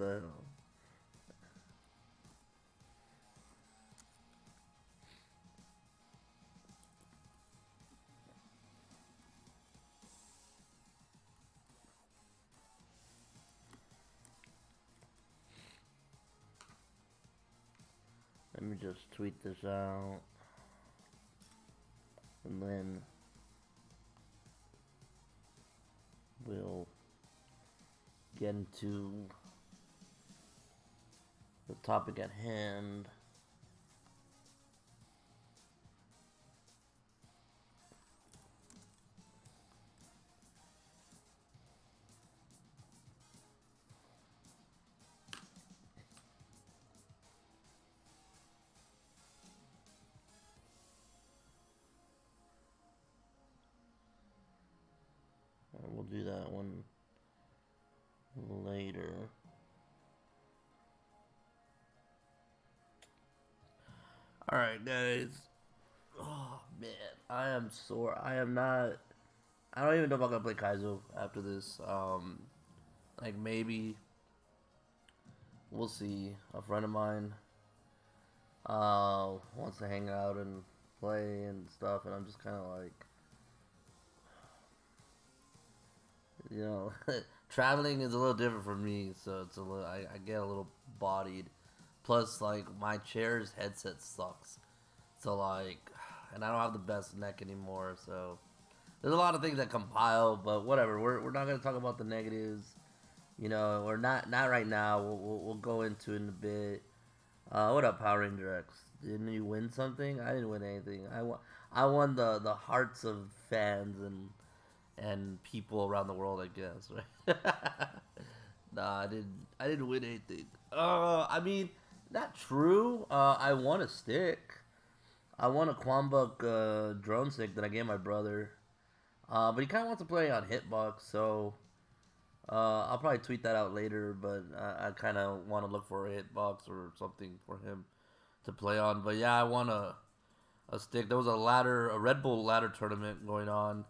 the hell? Let me just tweet this out. And then we'll get into the topic at hand. We'll do that one later. Alright, guys. Oh, man. I am sore. I am not. I don't even know if I'm going to play Kaizo after this. Like, maybe. We'll see. A friend of mine wants to hang out and play and stuff, and I'm just kind of like, you know, traveling is a little different for me, so it's a little, I get a little bodied. Plus, like, my chair's headset sucks, so like, and I don't have the best neck anymore, so there's a lot of things that compile, but whatever. We're not gonna talk about the negatives, you know, or not right now. We'll go into it in a bit. What up, Power Ranger X? Didn't you win something? I didn't win anything. I won the hearts of fans and people around the world, I guess. Right? Nah, I didn't win anything. I mean, not true. I won a stick. I won a Quambuk drone stick that I gave my brother. But he kind of wants to play on Hitbox, so I'll probably tweet that out later. But I kind of want to look for a Hitbox or something for him to play on. But yeah, I won a stick. There was a Red Bull ladder tournament going on,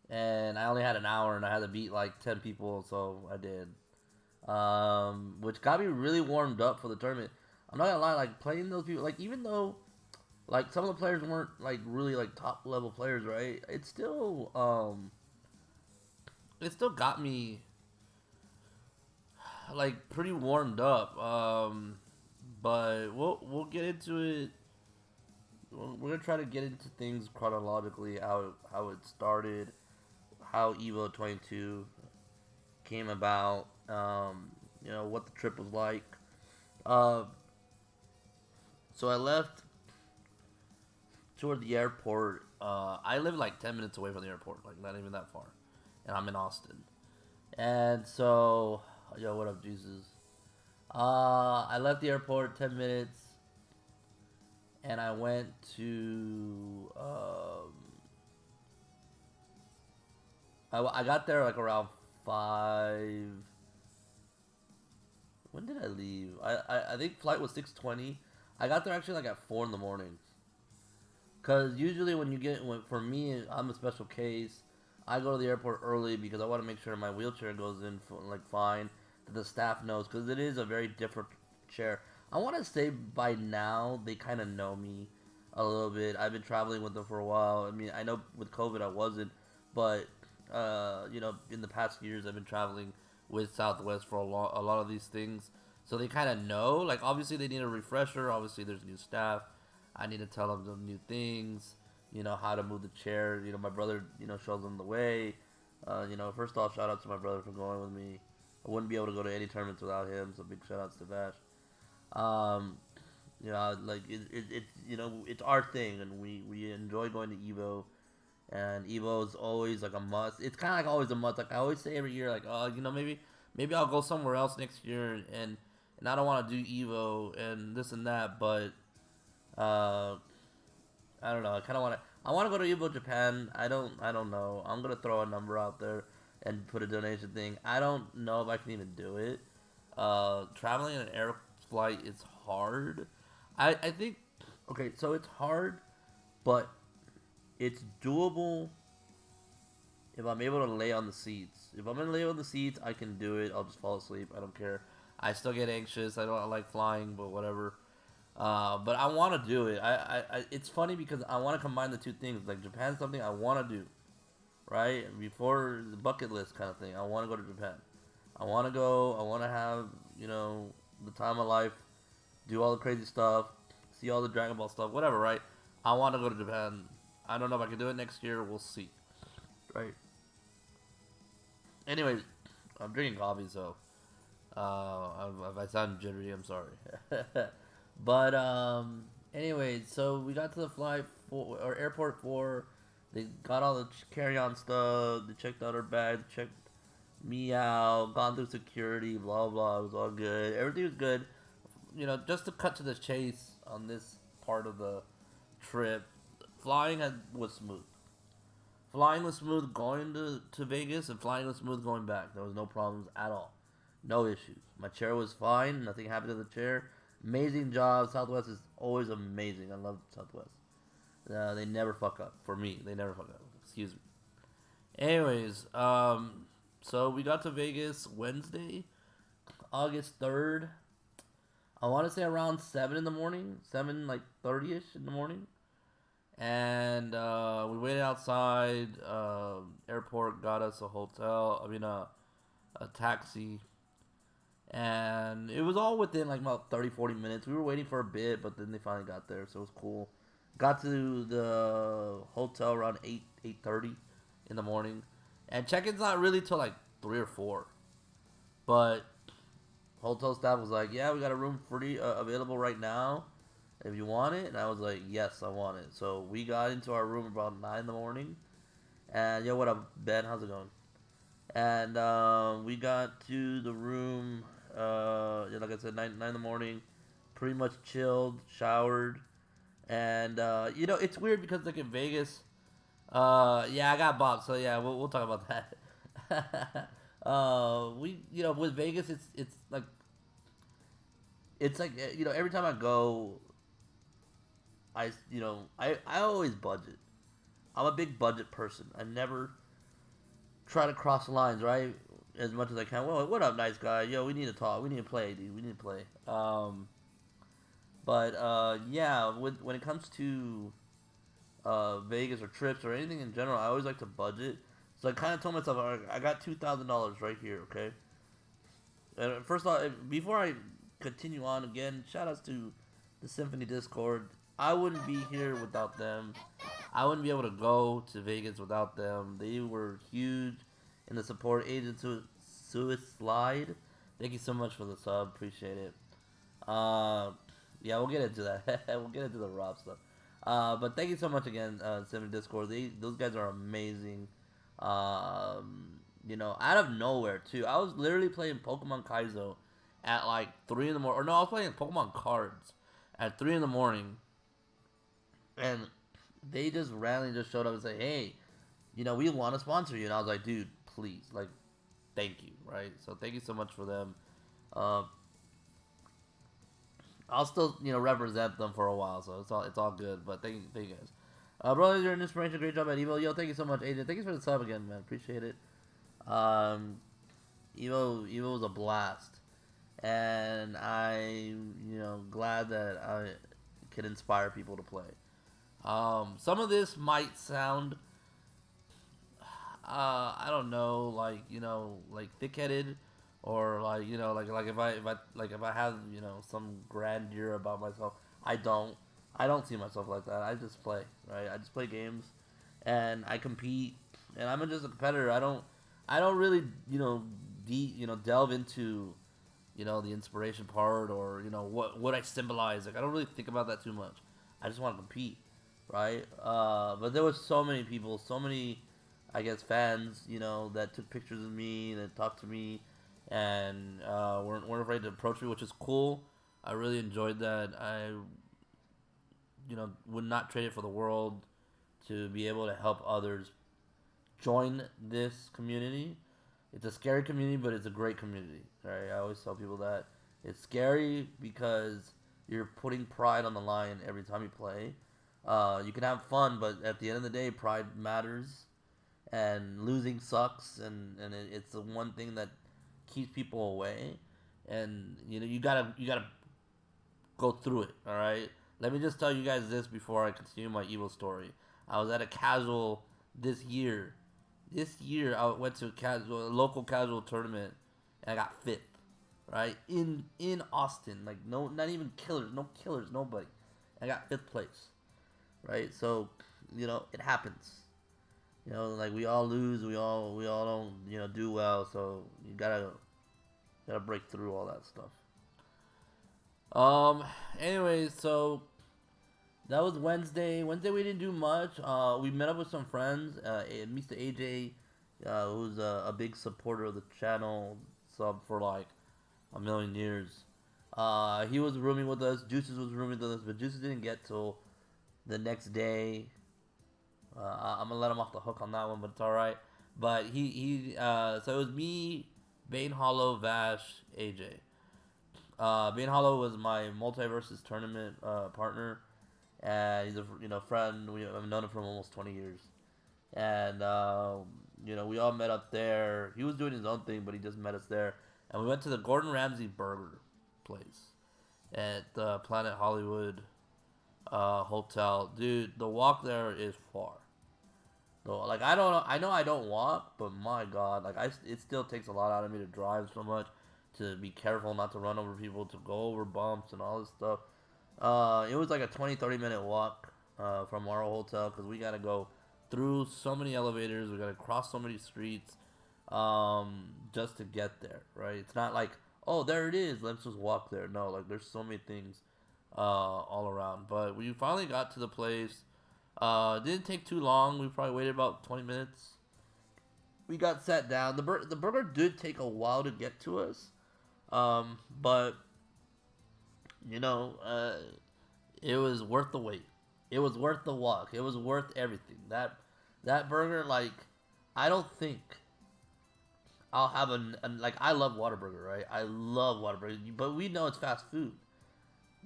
and I only had an hour, and I had to beat like 10 people, so I did. Which got me really warmed up for the tournament. I'm not gonna lie, like playing those people, like even though like some of the players weren't like really like top level players, right? It still got me like pretty warmed up. But we'll get into it. We're gonna try to get into things chronologically, how it started, how EVO 22 came about, you know, what the trip was like. Uh, so I left toward the airport. I live like 10 minutes away from the airport, like not even that far, and I'm in Austin. And so, yo, what up, Jesus? I left the airport 10 minutes, and I went to. I got there like around 5. When did I leave? I think flight was 6:20. I got there actually like at 4 in the morning. Cause usually when you for me, I'm a special case. I go to the airport early because I want to make sure my wheelchair goes in like fine. That the staff knows, because it is a very different chair. I want to say by now they kind of know me a little bit. I've been traveling with them for a while. I mean, I know with COVID I wasn't, but you know, in the past years I've been traveling with Southwest for a lot of these things, so they kind of know. Like obviously they need a refresher. Obviously there's new staff. I need to tell them some new things. You know how to move the chair. You know my brother. You know shows them the way. You know first off, shout out to my brother for going with me. I wouldn't be able to go to any tournaments without him. So big shout outs to Vash. You know like you know it's our thing, and we enjoy going to Evo. And Evo is always like a must. It's kind of like always a must. Like I always say every year, like oh, you know maybe I'll go somewhere else next year, and I don't want to do Evo and this and that, but I don't know. I kind of want to. I want to go to Evo Japan. I don't know. I'm gonna throw a number out there and put a donation thing. I don't know if I can even do it. Traveling in an air flight is hard. I think. Okay, so it's hard, but it's doable if I'm able to lay on the seats. If I'm gonna lay on the seats, I can do it. I'll just fall asleep. I don't care. I still get anxious. I don't like flying, but whatever. But I want to do it. It's funny because I want to combine the two things. Like Japan's something I want to do, right? Before the bucket list kind of thing. I want to go to Japan. I want to go. I want to have the time of life, do all the crazy stuff, see all the Dragon Ball stuff, whatever, right? I want to go to Japan. I don't know if I can do it next year. We'll see, right? Anyways, I'm drinking coffee, so if I sound jittery, I'm sorry. But anyways, so we got to the flight for or airport for. They got all the carry-on stuff. They checked out our bags. Checked me out. Gone through security. Blah blah. It was all good. Everything was good. Just to cut to the chase on this part of the trip, was smooth. Flying was smooth going to Vegas, and flying was smooth going back. There was no problems at all. No issues. My chair was fine. Nothing happened to the chair. Amazing job. Southwest is always amazing. I love Southwest. They never fuck up. For me, they never fuck up. Excuse me. Anyways, so we got to Vegas Wednesday, August 3rd. I want to say around 7 in the morning. 7, like 30ish in the morning. And we waited outside. Airport got us a hotel. I mean, a taxi. And it was all within like about 30, 40 minutes. We were waiting for a bit, but then they finally got there, so it was cool. Got to the hotel around 8:30 in the morning. And check-in's not really till like 3 or 4. But hotel staff was like, yeah, we got a room free available right now if you want it. And I was like, yes, I want it. So we got into our room about 9 in the morning. And yo, what up, Ben? How's it going? And we got to the room, yeah, like I said, 9 in the morning. Pretty much chilled, showered. And, it's weird because, like, in Vegas, yeah, I got bopped. So, yeah, we'll talk about that. With Vegas, it's like, every time I go, I always budget. I'm a big budget person. I never try to cross the lines, right? As much as I can. Well, what up, nice guy? Yo, we need to talk. We need to play, dude. We need to play. Yeah, when it comes to Vegas or trips or anything in general, I always like to budget. So I kind of told myself, all right, I got $2,000 right here, okay? And first off, before I continue on again, shout outs to the Symphony Discord. I wouldn't be here without them. I wouldn't be able to go to Vegas without them. They were huge in the support. Agent Suicide. Thank you so much for the sub. Appreciate it. Yeah, we'll get into that. We'll get into the Rob stuff. But thank you so much again, Symphony Discord. Those guys are amazing. Out of nowhere too. I was literally playing Pokemon Kaizo at like 3 in the morning. Or no, I was playing Pokemon cards at 3 in the morning, and they just randomly just showed up and said, "Hey, we want to sponsor you." And I was like, "Dude, please, like, thank you, right?" So thank you so much for them. I'll still, represent them for a while, so it's all good. But thank you guys. Brothers, you're an inspiration. Great job at EVO. Yo, thank you so much, Agent. Thank you for the sub again, man. Appreciate it. EVO was a blast, and glad that I could inspire people to play. Some of this might sound, I don't know, like thick-headed, or like if I have some grandeur about myself. I don't see myself like that. I just play, right? I just play games, and I compete, and I'm just a competitor. I don't really delve into the inspiration part, or what I symbolize. Like, I don't really think about that too much. I just want to compete, right? But there was so many people, so many, I guess, fans, that took pictures of me, that talked to me, and weren't afraid to approach me, which is cool. I really enjoyed that. I would not trade it for the world to be able to help others join this community. It's a scary community, but it's a great community. Right? I always tell people that it's scary because you're putting pride on the line every time you play. You can have fun, but at the end of the day, pride matters, and losing sucks, and it's the one thing that keeps people away. and you gotta go through it. All right. Let me just tell you guys this before I continue my evil story. I was at a casual this year. This year I went to a local casual tournament, and I got fifth. Right in Austin, like no, not even killers, no killers, nobody. I got fifth place. Right. So it happens. Like we all lose, we all don't do well. So you gotta break through all that stuff. Um. Anyways, so that was Wednesday. Wednesday we didn't do much. We met up with some friends. Mr. AJ, who's a big supporter of the channel, sub for like a million years. He was rooming with us. Juices was rooming with us, but Juices didn't get till the next day. I'm gonna let him off the hook on that one, but it's all right. But so it was me, Bane Hollow, Vash, AJ. Bane Hollow was my multiverses tournament partner, and he's a friend. I've known him for almost 20 years, and we all met up there. He was doing his own thing, but he just met us there, and we went to the Gordon Ramsay burger place at the Planet Hollywood hotel. Dude, the walk there is far. So, like, I know I don't walk, but my God, like it still takes a lot out of me to drive so much, to be careful not to run over people, to go over bumps and all this stuff. It was like a 20-30 minute walk from our hotel, because we gotta go through so many elevators, we gotta cross so many streets, just to get there, right? It's not like, oh, there it is, let's just walk there. No, like there's so many things all around. But we finally got to the place. Didn't take too long. We probably waited about 20 minutes. We got sat down. The burger did take a while to get to us, but it was worth the wait. It was worth the walk. It was worth everything. That burger, like, I don't think I'll have like, I love Whataburger, right? I love Whataburger, but we know it's fast food.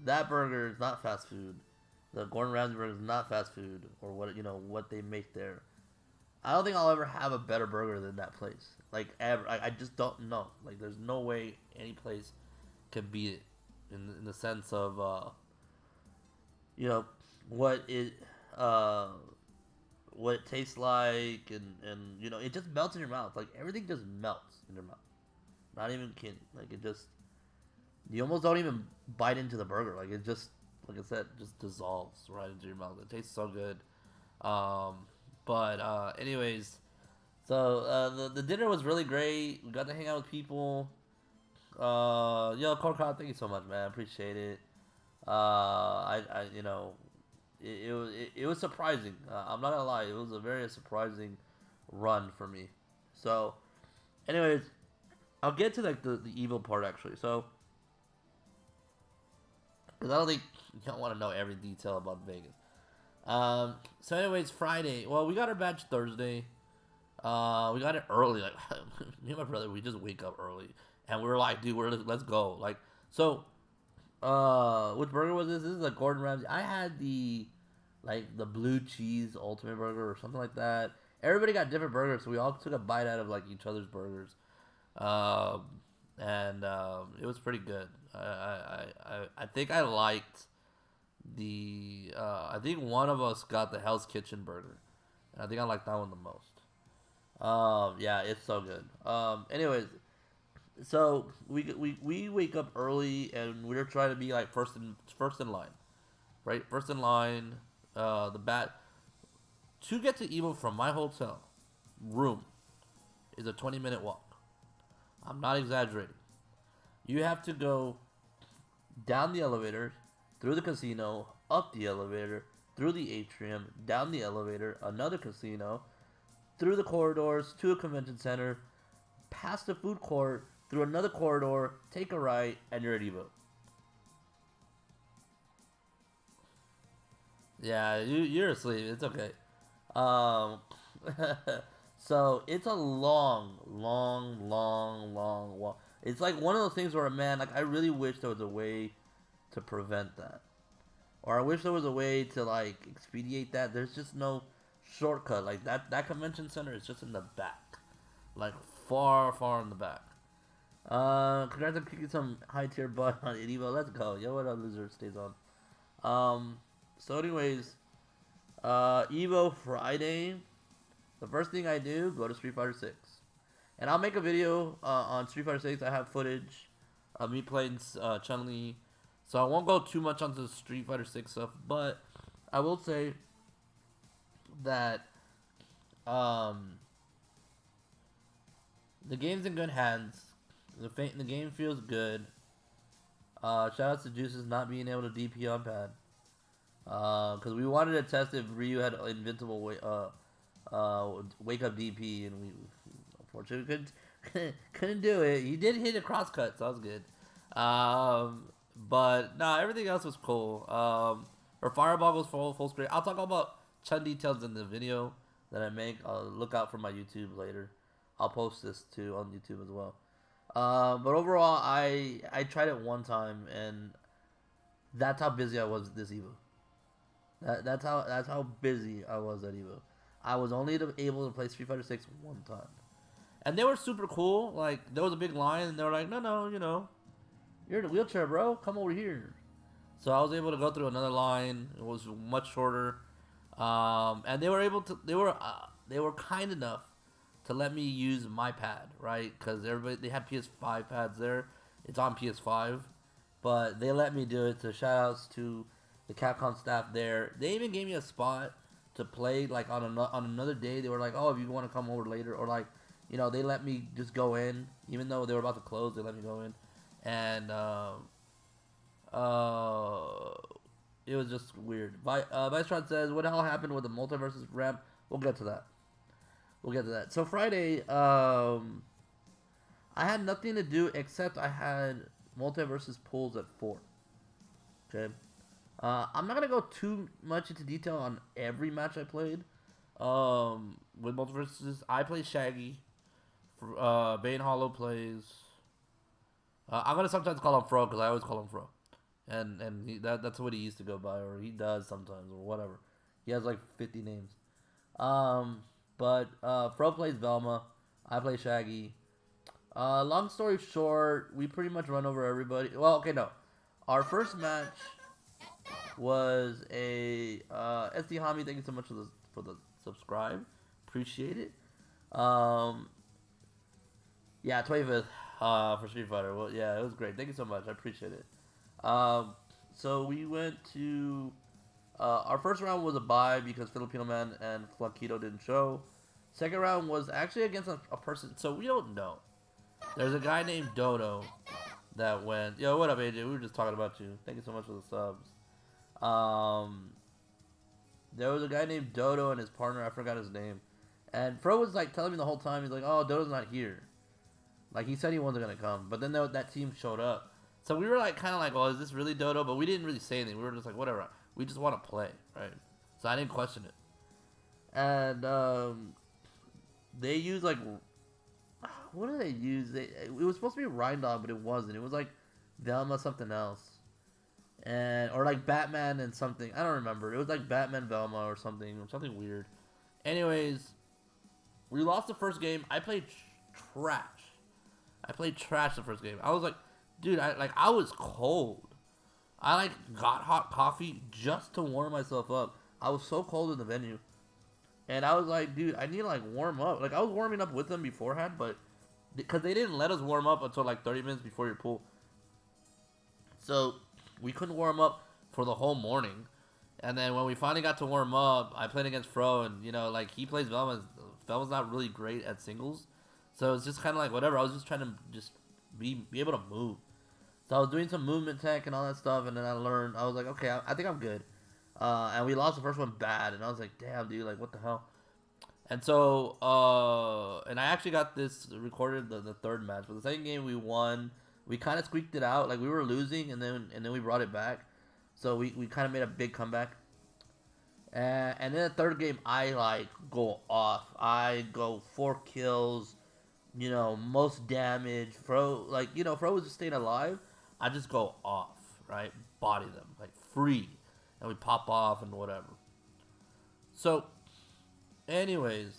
That burger is not fast food. The Gordon Ramsay burger is not fast food, or what they make there. I don't think I'll ever have a better burger than that place. Like, ever. I just don't know. Like, there's no way any place can beat it in the sense of what it what it tastes like, and it just melts in your mouth. Like, everything just melts in your mouth. Not even kidding. Like, it just, you almost don't even bite into the burger. Like, it just, like I said, just dissolves right into your mouth. It tastes so good. But anyways, so the dinner was really great. We got to hang out with people. Korkot, thank you so much, man. I appreciate it. It was surprising. I'm not gonna lie, it was a very surprising run for me. So, anyways, I'll get to like the evil part actually. So, because I don't think you don't want to know every detail about Vegas. So anyways, Friday. Well, we got our badge Thursday. We got it early. Like me and my brother, we just wake up early, and we were like, dude, let's go. Like, so, which burger was this? This is a Gordon Ramsay. I had the blue cheese ultimate burger or something like that. Everybody got different burgers, so we all took a bite out of like each other's burgers. And it was pretty good. I think I liked I think one of us got the Hell's Kitchen burger, and I think I liked that one the most. Yeah, it's so good. Anyways, so we wake up early, and we're trying to be like first in line, right? First in line. To get to EVO from my hotel room is a 20-minute walk. I'm not exaggerating. You have to go down the elevator, through the casino, up the elevator, through the atrium, down the elevator, another casino, through the corridors to a convention center, past the food court, through another corridor, take a right, and you're at EVO. Yeah, you're asleep. It's okay. Um, so it's a long, long, long, long walk. It's like one of those things where, man, like I really wish there was a way to prevent that, or I wish there was a way to like expedite that. There's just no shortcut. Like that convention center is just in the back, like far, far in the back. Congrats on kicking some high tier butt on EVO. Let's go. Yo, what up, loser stays on. So anyways, EVO Friday. The first thing I do, go to Street Fighter 6. And I'll make a video on Street Fighter 6. I have footage of me playing Chun-Li. So I won't go too much onto the Street Fighter 6 stuff, but I will say that the game's in good hands. The game feels good. Shout out to Juices not being able to DP on pad. Because we wanted to test if Ryu had invincible wake up DP, and we unfortunately couldn't do it. He did hit a cross cut, so that was good. But nah, everything else was cool. Her fireball was full screen. I'll talk about Chun details in the video that I make. Look out for my YouTube later. I'll post this too on YouTube as well. But overall, I tried it one time, and that's how busy I was this EVO. That's how busy I was at EVO. I was only able to play Street Fighter 6 one time, and they were super cool. Like, there was a big line, and they were like, "No, you know, you're in a wheelchair, bro. Come over here." So I was able to go through another line. It was much shorter, and they were able to. They were kind enough to let me use my pad, right? Because they had PS5 pads there. It's on PS5, but they let me do it. So shout outs to the Capcom staff there. They even gave me a spot to play like on another day. They were like, "Oh, if you want to come over later," or like, you know, they let me just go in, even though they were about to close. They let me go in, and it was just weird. Vicetron says, "What the hell happened with the multiverses ramp?" We'll get to that. So Friday, I had nothing to do except I had multiverses pulls at 4. Okay. I'm not gonna go too much into detail on every match I played. With multiverses, I play Shaggy. Bane Hollow plays. I'm gonna sometimes call him Fro because I always call him Fro, and that's what he used to go by, or he does sometimes, or whatever. He has like 50 names. But Fro plays Velma. I play Shaggy. Long story short, we pretty much run over everybody. Well, okay, no. Our first match was a SD Hami. Thank you so much for the subscribe. Appreciate it. Yeah, 25th for Street Fighter. Well, yeah, it was great. Thank you so much. I appreciate it. So we went to our first round was a bye because Filipino Man and Flaquito didn't show. Second round was actually against a person, so we don't know. There's a guy named Dodo that went. Yo, what up, AJ? We were just talking about you. Thank you so much for the subs. There was a guy named Dodo and his partner. I forgot his name. And Fro was like telling me the whole time. He's like, "Oh, Dodo's not here." Like, he said he wasn't gonna come, but then that team showed up. So we were like, kind of like, "Oh, is this really Dodo?" But we didn't really say anything. We were just like, "Whatever. We just want to play, right?" So I didn't question it. And they used like, what did they use? It was supposed to be Rhindog, but it wasn't. It was like Velma something else, or like Batman and something. I don't remember. It was like Batman Velma or something weird. Anyways, we lost the first game. I played trash. The first game. I was like, dude, I was cold. I like got hot coffee just to warm myself up. I was so cold in the venue. And I was like, dude, I need to like warm up. Like, I was warming up with them beforehand, but because they didn't let us warm up until like 30 minutes before your pool. So we couldn't warm up for the whole morning. And then when we finally got to warm up, I played against Fro, and you know, like, he plays Velma. Velma's not really great at singles. So it's just kind of like whatever. I was just trying to just be able to move. So I was doing some movement tech and all that stuff, and then I learned. I was like, okay, I think I'm good. And we lost the first one bad, and I was like, damn, dude, like, what the hell? And so, and I actually got this recorded the third match, but the second game we won. We kind of squeaked it out, like we were losing, and then we brought it back. So we kind of made a big comeback. And then the third game, I like go off. I go 4 kills, you know, most damage. Fro, like, you know, Fro was just staying alive. I just go off, right? Body them, like, free. And we pop off and whatever. So, anyways.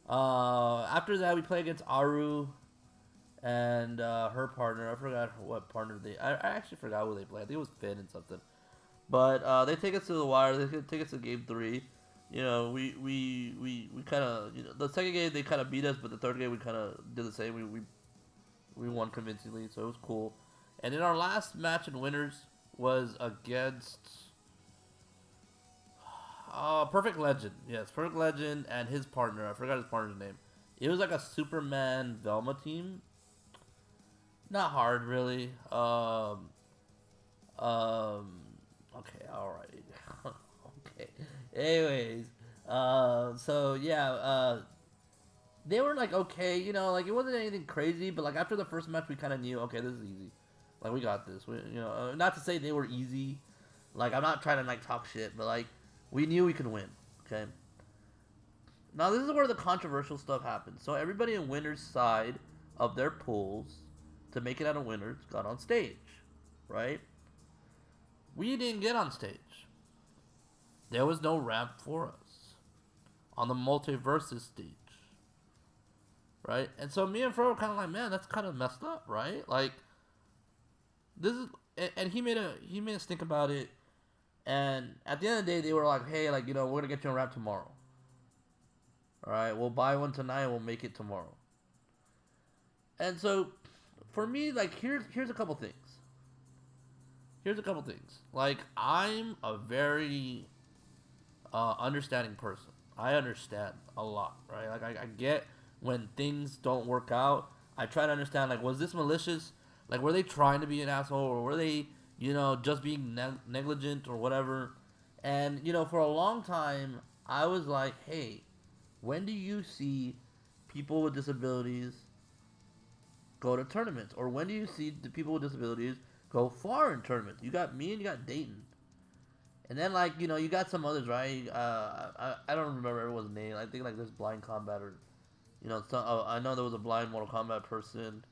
After that, we play against Aru. and her partner. I forgot what partner they. I actually forgot who they played. I think it was Finn and something. But they take us to the wire. They take us to game three. You know, we kind of, you know, the second game they kind of beat us, but the third game we kind of did the same. We won convincingly, so it was cool. And then our last match in winners was against Perfect Legend. Yes, Perfect Legend and his partner. I forgot his partner's name. It was like a Superman Velma team. Not hard, really. Um, okay, alright. Okay. Anyways, so yeah, they were like okay, you know, like it wasn't anything crazy, but like after the first match, we kind of knew, okay, this is easy. Like we got this. We, you know, not to say they were easy. Like I'm not trying to like talk shit, but like we knew we could win. Okay. Now this is where the controversial stuff happens. So everybody in winners' side of their pools to make it out of winners got on stage, right? We didn't get on stage. There was no ramp for us on the multiverses stage, right? And so me and Fro were kind of like, man, that's kind of messed up, right? Like this is, and he made us think about it. And at the end of the day, they were like, hey, like, you know, we're gonna get you a ramp tomorrow. All right, we'll buy one tonight. We'll make it tomorrow. And so, for me, like, here's a couple things. Here's a couple things. Like, I'm a very understanding person. I understand a lot, right? Like, I get when things don't work out. I try to understand, like, was this malicious? Like, were they trying to be an asshole, or were they, you know, just being negligent or whatever? And you know, for a long time, I was like, hey, when do you see people with disabilities go to tournaments, or when do you see the people with disabilities go far in tournaments? You got me and you got Dayton. And then, like, you know, you got some others, right? I don't remember everyone's name. I think, like, there's Blind Combat, or, you know, some, I know there was a blind Mortal Kombat person.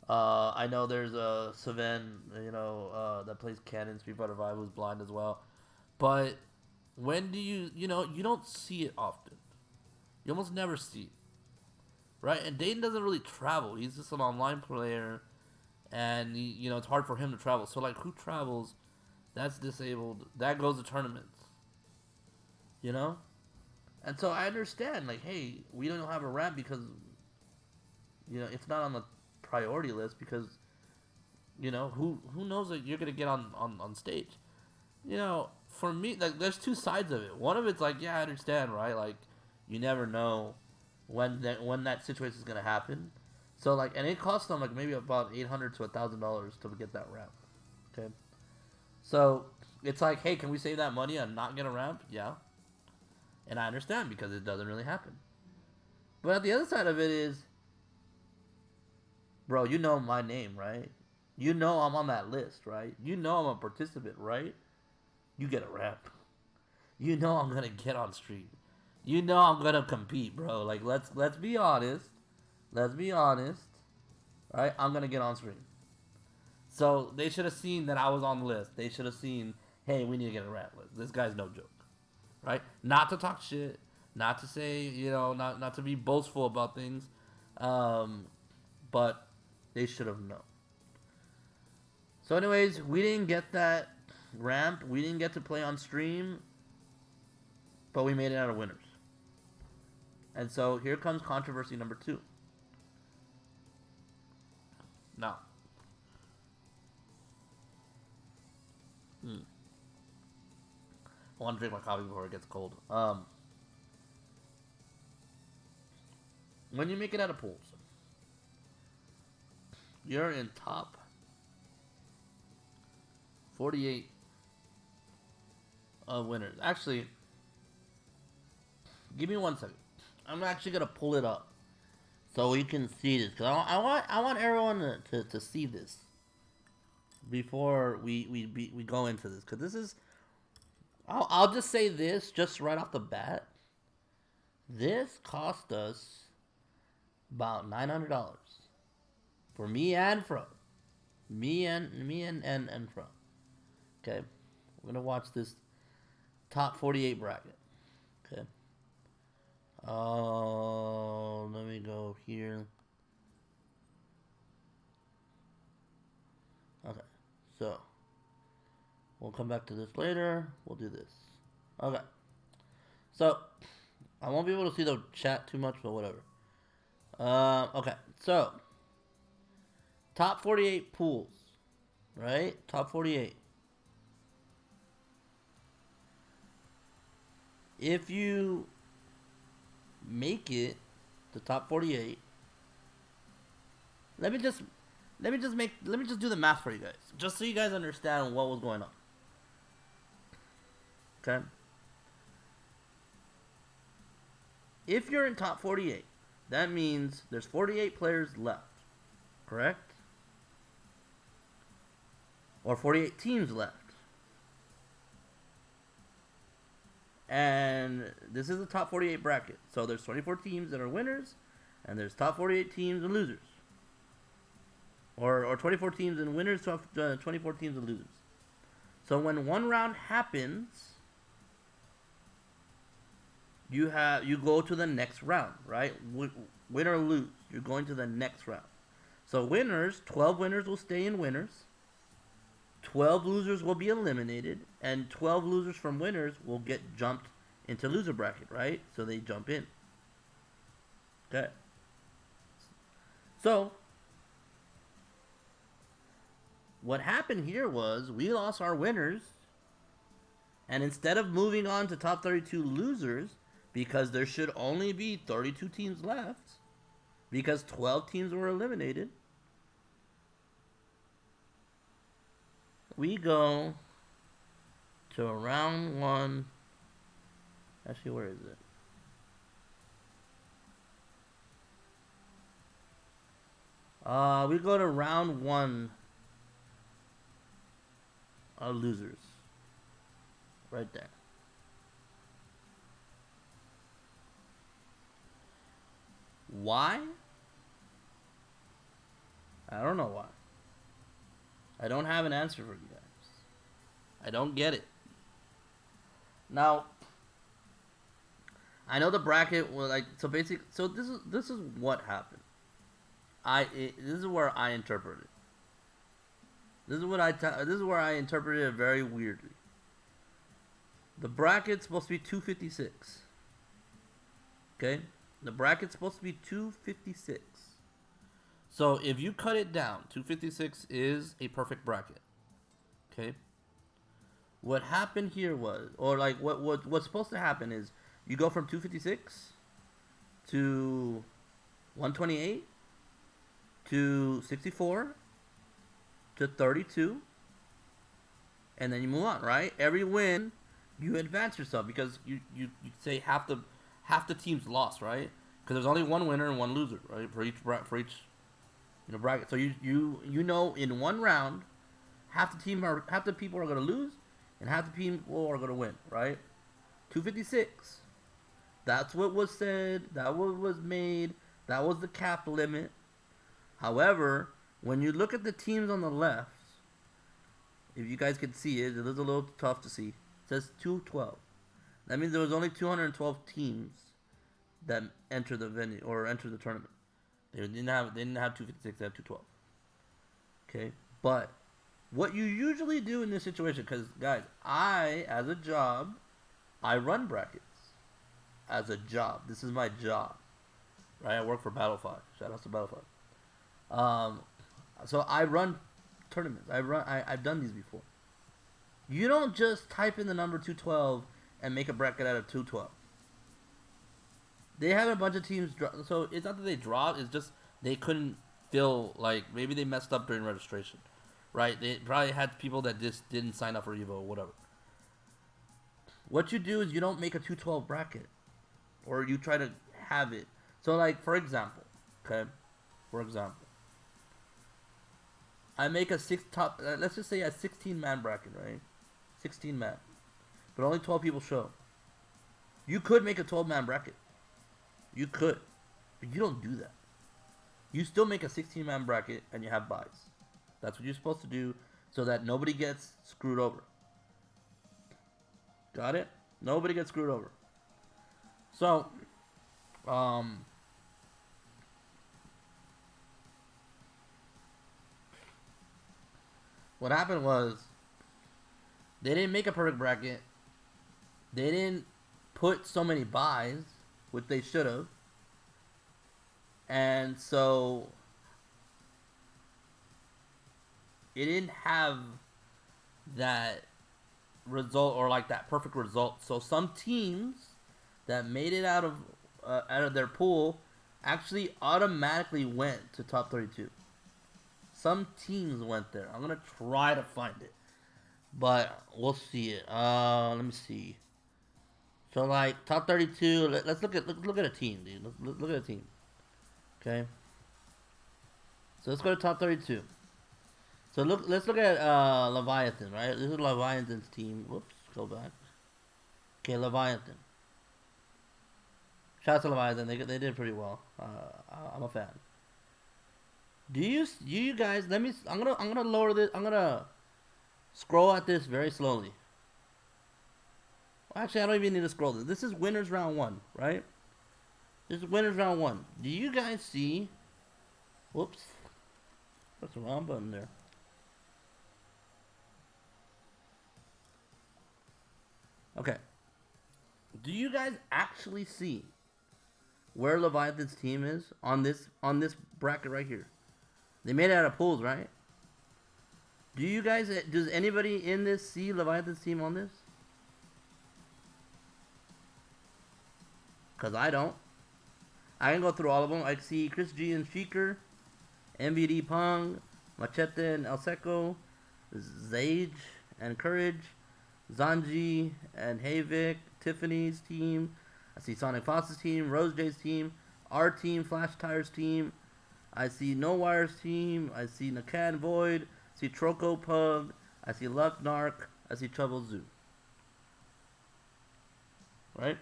I know there's a Savan, you know, that plays Canon Street Fighter V, who's blind as well. But when do you, you know, you don't see it often. You almost never see it, right? And Dayton doesn't really travel. He's just an online player, and you know, it's hard for him to travel. So, like, who travels? That's disabled. That goes to tournaments, you know. And so I understand, like, hey, we don't have a ramp because, you know, it's not on the priority list because, you know, who knows that you're gonna get on stage. You know, for me, like, there's two sides of it. One of it's like, yeah, I understand, right? Like, you never know when that situation is gonna happen. So like, and it cost them like maybe about $800 to $1,000 to get that ramp. Okay, so it's like, hey, can we save that money and not get a ramp? Yeah, and I understand because it doesn't really happen. But at the other side of it is, bro, you know my name, right? You know I'm on that list, right? You know I'm a participant, right? You get a ramp. You know I'm gonna get on stream. You know I'm gonna compete, bro. Like let's be honest. Let's be honest. Right? I'm gonna get on stream. So they should have seen that I was on the list. They should have seen, hey, we need to get a rat list. This guy's no joke. Right? Not to talk shit, not to say, you know, not to be boastful about things. Um, but they should have known. So anyways, we didn't get that ramp. We didn't get to play on stream, but we made it out of winners. And so here comes controversy number 2. Now, I want to drink my coffee before it gets cold. When you make it out of pools, you're in top 48 of winners. Actually, give me 1 second. I'm actually gonna pull it up so you can see this, because I want everyone to see this before we go into this, because this is, I'll just say this just right off the bat. This cost us about $900 for me and Fro. Me and Fro. Okay, we're gonna watch this top 48 bracket. Okay. Oh, let me go here. So we'll come back to this later. We'll do this. Okay. So I won't be able to see the chat too much, but whatever. Okay. So top 48 pools, right? Top 48. If you make it the top 48, let me just do the math for you guys, just so you guys understand what was going on. Okay. If you're in top 48, that means there's 48 players left, correct? Or 48 teams left. And this is the top 48 bracket. So there's 24 teams that are winners, and there's top 48 teams and losers. Or 24 teams and winners, 24 teams and losers. So when one round happens, you go to the next round, right? Win or lose, you're going to the next round. So winners, 12 winners will stay in winners. 12 losers will be eliminated, and 12 losers from winners will get jumped into loser bracket, right? So they jump in. Okay. So what happened here was we lost our winners, and instead of moving on to top 32 losers, because there should only be 32 teams left, because 12 teams were eliminated, we go to round one. Actually, where is it? We go to round one of losers. Right there. Why? I don't know why. I don't have an answer for you guys. I don't get it. Now, I know the bracket was like so basic. So this is what happened. This is where I interpret it. This is where I interpreted it very weirdly. The bracket's supposed to be 256. Okay, the bracket's supposed to be 256. So if you cut it down, 256 is a perfect bracket. Okay. What happened here was, or like what's supposed to happen is, you go from 256 to 128 to 64 to 32, and then you move on, right? Every win, you advance yourself, because you say half the teams lost, right? Because there's only one winner and one loser, right? For each bracket. So you know in one round, half the people are gonna lose, and half the people are gonna win, right? 256. That's what was said. That was made. That was the cap limit. However, when you look at the teams on the left, if you guys can see it, it is a little tough to see. It says 212. That means there was only 212 teams that entered the venue or entered the tournament. They didn't have 256. They had 212. Okay, but what you usually do in this situation, because guys, as a job, I run brackets. As a job, this is my job, right? I work for Battlefy. Shout out to Battlefy. So I run tournaments. I've done these before. You don't just type in the number 212 and make a bracket out of 212. They have a bunch of teams, so it's not that they dropped. It's just they couldn't fill. Like maybe they messed up during registration, right? They probably had people that just didn't sign up for EVO or whatever. What you do is you don't make a 212 bracket, or you try to have it. So like for example, I make a let's just say a 16-man bracket, right? 16 man, but only 12 people show. You could make a 12-man bracket. You could, but you don't do that. You still make a 16-man bracket and you have buys. That's what you're supposed to do, so that nobody gets screwed over. Got it? Nobody gets screwed over. So, What happened was they didn't make a perfect bracket. They didn't put so many buys, which they should have. And so it didn't have that result or like that perfect result. So some teams that made it out of their pool actually automatically went to top 32. Some teams went there. I'm gonna try to find it, but we'll see it. Let me see. So like top 32. Let's look at a team, dude. Let's look at a team. Okay. So let's go to top 32. So let's look at Leviathan, right? This is Leviathan's team. Whoops, go back. Okay, Leviathan. Shout out to Leviathan. They did pretty well. I'm a fan. Do you guys? Let me. I'm gonna lower this. I'm gonna scroll at this very slowly. Well, actually, I don't even need to scroll this. This is winners round 1, right? This is winners round 1. Do you guys see? Whoops, that's the wrong button there. Okay. Do you guys actually see where Leviathan's team is on this bracket right here? They made it out of pools, right? Do you guys? Does anybody in this see Leviathan's team on this? Cause I don't. I can go through all of them. I see Chris G and Sheeker, MVD Pong, Machete and El Seco, Zage and Courage, Zanji and Havik, Tiffany's team. I see Sonic Foss's team, Rose J's team, our team, Flash Tire's team. I see No Wire's team. I see Nakan Void. I see Troco Pug. I see Luck Narc. I see Trouble Zoo. Right?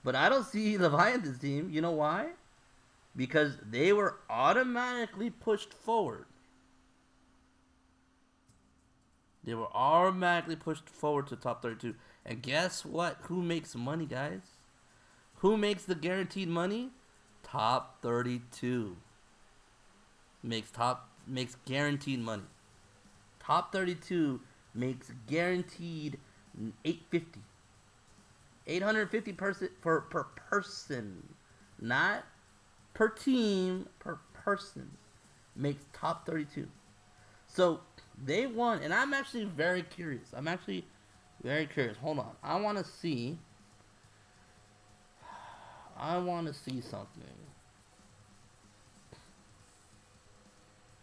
But I don't see Leviathan's team. You know why? Because they were automatically pushed forward. They were automatically pushed forward to top 32. And guess what? Who makes money, guys? Who makes the guaranteed money? Top 32. Makes guaranteed money. Top 32 makes guaranteed 850. 850 per person. Not per team, per person. Makes top 32. So they won, and I'm actually very curious. Hold on. I want to see something.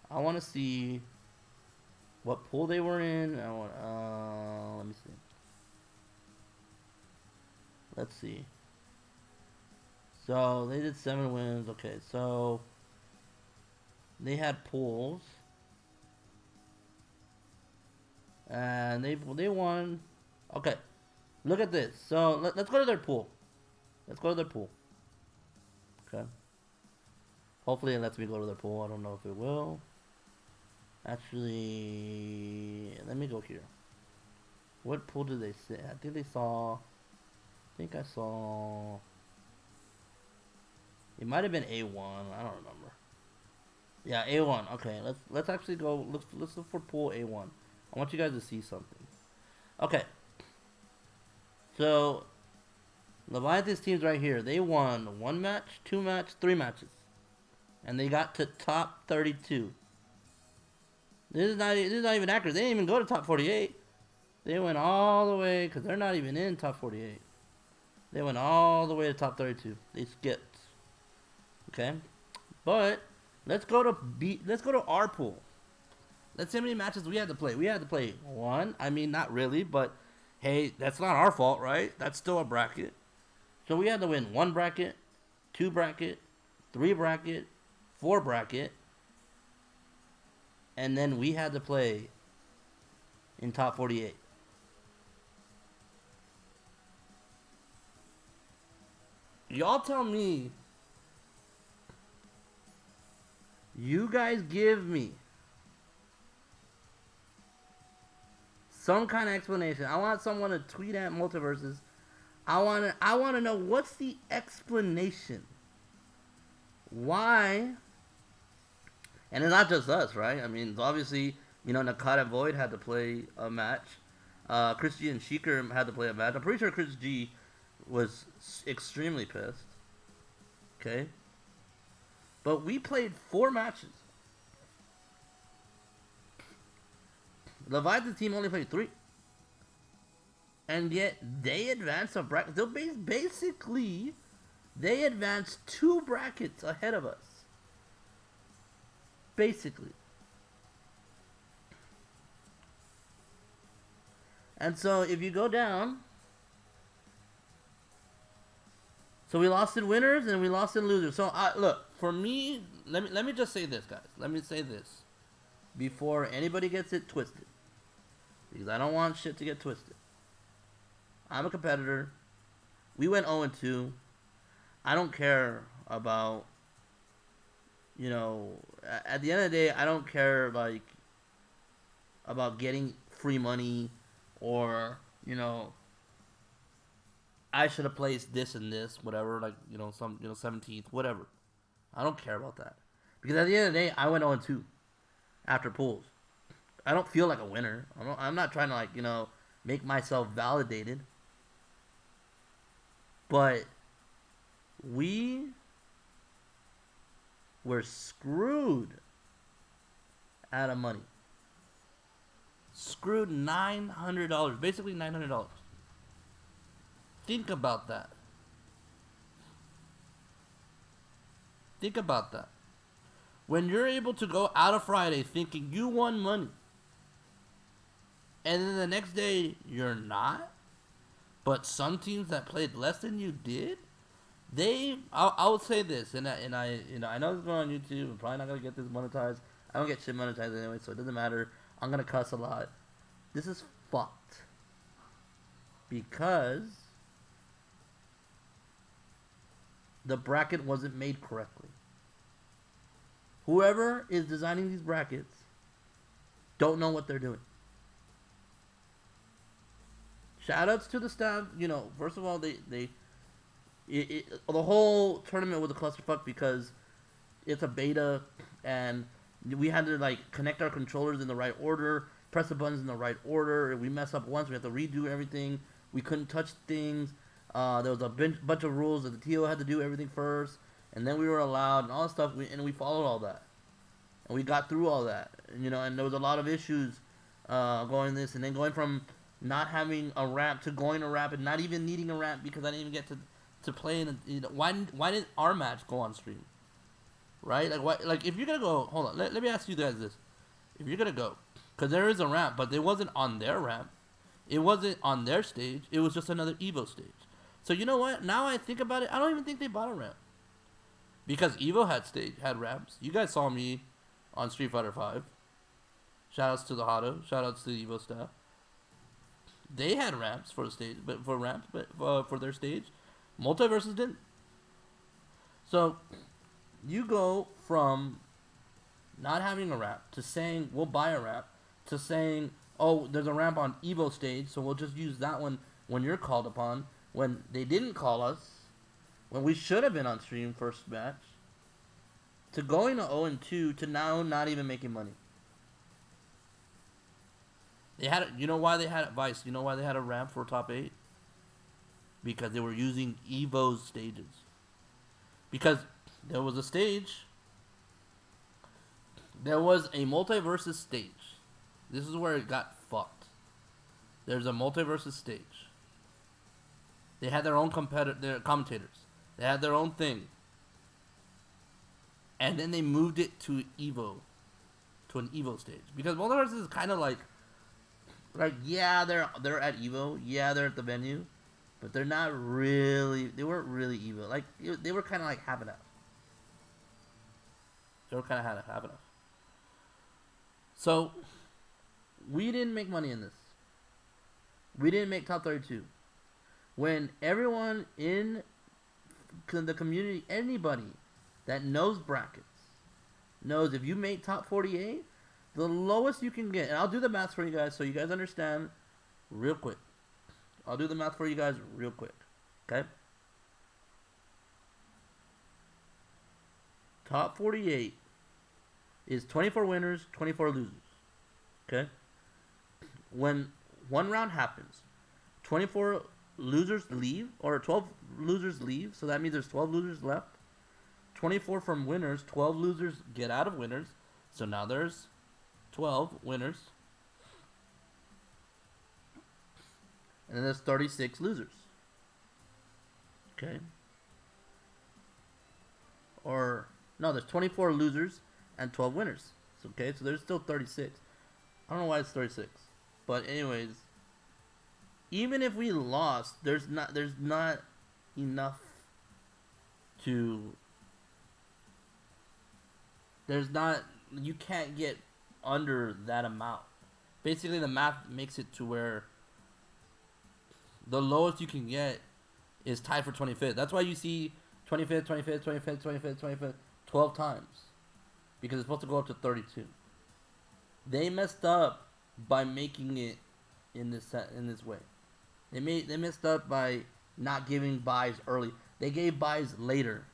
I want to see what pool they were in. Let me see. Let's see. So they did 7 wins. Okay, so they had pools, and they won. Okay, look at this. So let's go to their pool. Okay. Hopefully it lets me go to their pool. I don't know if it will. Actually, let me go here. What pool did they sit? I think I saw. It might have been A1. I don't remember. Yeah, A1. Okay, let's actually go. Let's look for pool A1. I want you guys to see something. Okay. So Leviathan's teams right here. They won 1 match, 2 match, 3 matches, and they got to top 32. This is not even accurate. They didn't even go to top 48. They went all the way because they're not even in top 48. They went all the way to top 32. They skipped. Okay, but let's go to our pool. Let's see how many matches we had to play. We had to play 1. I mean, not really, but hey, that's not our fault, right? That's still a bracket. So we had to win 1 bracket, 2 bracket, 3 bracket, 4 bracket, and then we had to play in top 48. Y'all tell me. You guys give me some kind of explanation. I want someone to tweet at Multiverses. I want to know what's the explanation. Why And it's not just us, right? I mean, obviously, Nakata Void had to play a match. Chris G and Sheeker had to play a match. I'm pretty sure Chris G was extremely pissed. Okay? But we played 4 matches. Leviathan's team only played 3. And yet, they advanced a bracket. So basically, they advanced 2 brackets ahead of us. Basically. And so if you go down, so we lost in winners and we lost in losers. So look, for me, let me just say this, guys. Let me say this before anybody gets it twisted, because I don't want shit to get twisted. I'm a competitor. We went 0-2. I don't care about, at the end of the day, I don't care about getting free money or, I should have placed this and this, whatever, 17th, whatever. I don't care about that. Because at the end of the day, I went 0-2 after pools. I don't feel like a winner. I'm not trying to, make myself validated. But we were screwed out of money. Screwed $900. Basically $900. Think about that. Think about that. When you're able to go out of Friday thinking you won money, and then the next day you're not, but some teams that played less than you did, I would say this, and I know it's going on YouTube. I'm probably not gonna get this monetized. I don't get shit monetized anyway, so it doesn't matter. I'm gonna cuss a lot. This is fucked because the bracket wasn't made correctly. Whoever is designing these brackets don't know what they're doing. Shoutouts to the staff. First of all, the whole tournament was a clusterfuck because it's a beta, and we had to connect our controllers in the right order, press the buttons in the right order. If we mess up once, we have to redo everything. We couldn't touch things. There was a bunch of rules that the TO had to do everything first, and then we were allowed and all that stuff. And we followed all that, and we got through all that. And there was a lot of issues going this, and then going from not having a ramp to going a ramp and not even needing a ramp because I didn't even get to play in why didn't our match go on stream, right? If you're gonna go, hold on, let me ask you guys this: if you're gonna go, because there is a ramp, but it wasn't on their ramp, it wasn't on their stage, it was just another EVO stage. So you know what? Now I think about it, I don't even think they bought a ramp because EVO had ramps. You guys saw me on Street Fighter 5. Shoutouts to the Hado. Shoutouts to the EVO staff. They had ramps for the stage, but for their stage, Multiverses didn't. So you go from not having a ramp to saying we'll buy a ramp to saying, oh, there's a ramp on EVO stage, so we'll just use that one when you're called upon. When they didn't call us, when we should have been on stream first match, to going to 0-2 to now not even making money. They had, why they had Vice? You know why they had a ramp for top 8? Because they were using EVO's stages. Because there was a stage. There was a multiverses stage. This is where it got fucked. There's a multiverses stage. They had their own their commentators. They had their own thing. And then they moved it to EVO. To an EVO stage. Because multiverses is kind of yeah, they're at EVO. Yeah, they're at the venue. But they're not really... They weren't really EVO. They were kind of half and half. They were kind of half and half. So, we didn't make money in this. We didn't make top 32. When everyone in the community, anybody that knows brackets, knows if you make top 48, the lowest you can get, and I'll do the math for you guys so you guys understand real quick. I'll do the math for you guys real quick. Okay? Top 48 is 24 winners, 24 losers. Okay? When one round happens, 24 losers leave, or 12 losers leave, so that means there's 12 losers left. 24 from winners, 12 losers get out of winners, so now there's 12 winners. And then there's 36 losers. Okay? Or, no, there's 24 losers and 12 winners. Okay, so there's still 36. I don't know why it's 36. But anyways, even if we lost, there's not enough to you can't get under that amount. Basically the math makes it to where the lowest you can get is tied for 25th. That's why you see 25th, 25th, 25th, 25th, 25th 12 times. Because it's supposed to go up to 32. They messed up by making it in this way. They messed up by not giving buys early. They gave buys later,